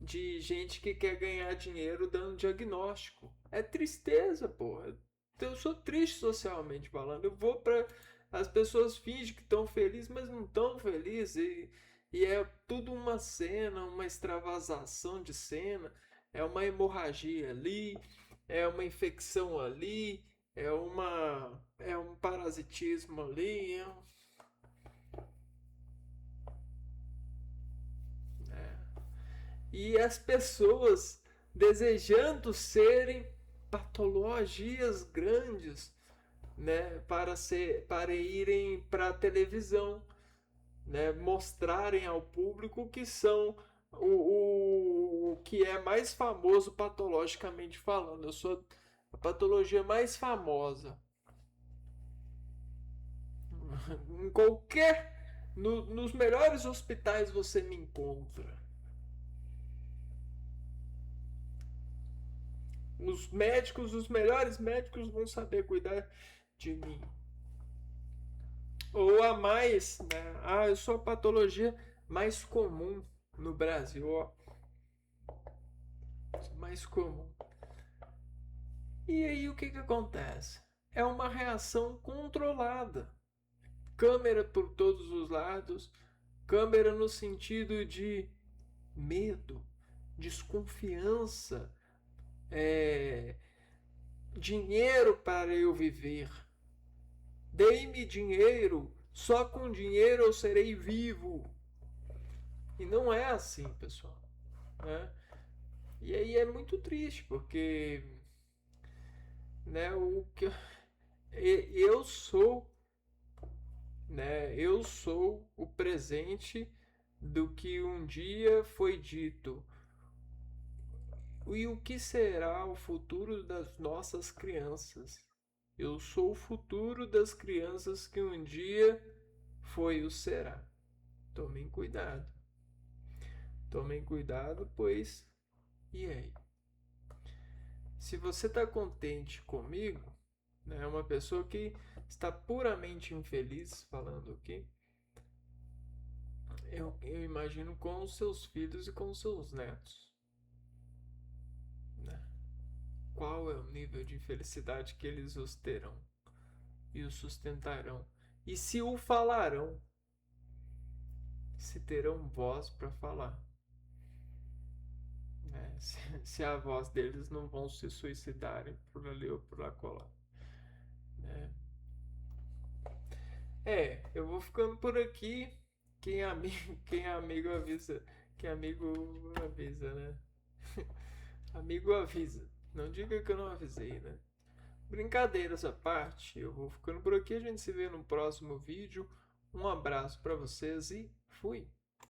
de gente que quer ganhar dinheiro dando diagnóstico. É tristeza, porra. Eu sou triste socialmente falando. Eu vou para as pessoas fingem que estão felizes, mas não estão felizes e é tudo uma cena, uma extravasação de cena, é uma hemorragia ali, é uma infecção ali, é um parasitismo ali, e as pessoas desejando serem patologias grandes, né, para irem para a televisão, né, mostrarem ao público que são o que é mais famoso patologicamente falando. Eu sou a patologia mais famosa. Em qualquer. Nos melhores hospitais você me encontra. Os melhores médicos vão saber cuidar de mim. Ou a mais, né? Ah, eu sou a patologia mais comum no Brasil, ó. Mais comum. E aí o que que acontece? É uma reação controlada. Câmera por todos os lados, câmera no sentido de medo, desconfiança, dinheiro para eu viver. Dei-me dinheiro, só com dinheiro eu serei vivo. E não é assim, pessoal. Né? E aí é muito triste, porque né, eu sou, né, eu sou o presente do que um dia foi dito. E o que será o futuro das nossas crianças? Eu sou o futuro das crianças que um dia foi o será. Tomem cuidado. Tomem cuidado, pois. E aí? Se você está contente comigo, né, uma pessoa que está puramente infeliz falando aqui, eu imagino com os seus filhos e com os seus netos. Né? Qual é o nível de felicidade que eles os terão e o sustentarão? E se o falarão, se terão voz para falar. Né? Se a voz deles não vão se suicidarem por ali ou por acolá. Né? Eu vou ficando por aqui. Quem é amigo avisa. Quem é amigo avisa, né? Amigo avisa. Não diga que eu não avisei, né? Brincadeiras à parte, eu vou ficando por aqui. A gente se vê no próximo vídeo. Um abraço para vocês e fui!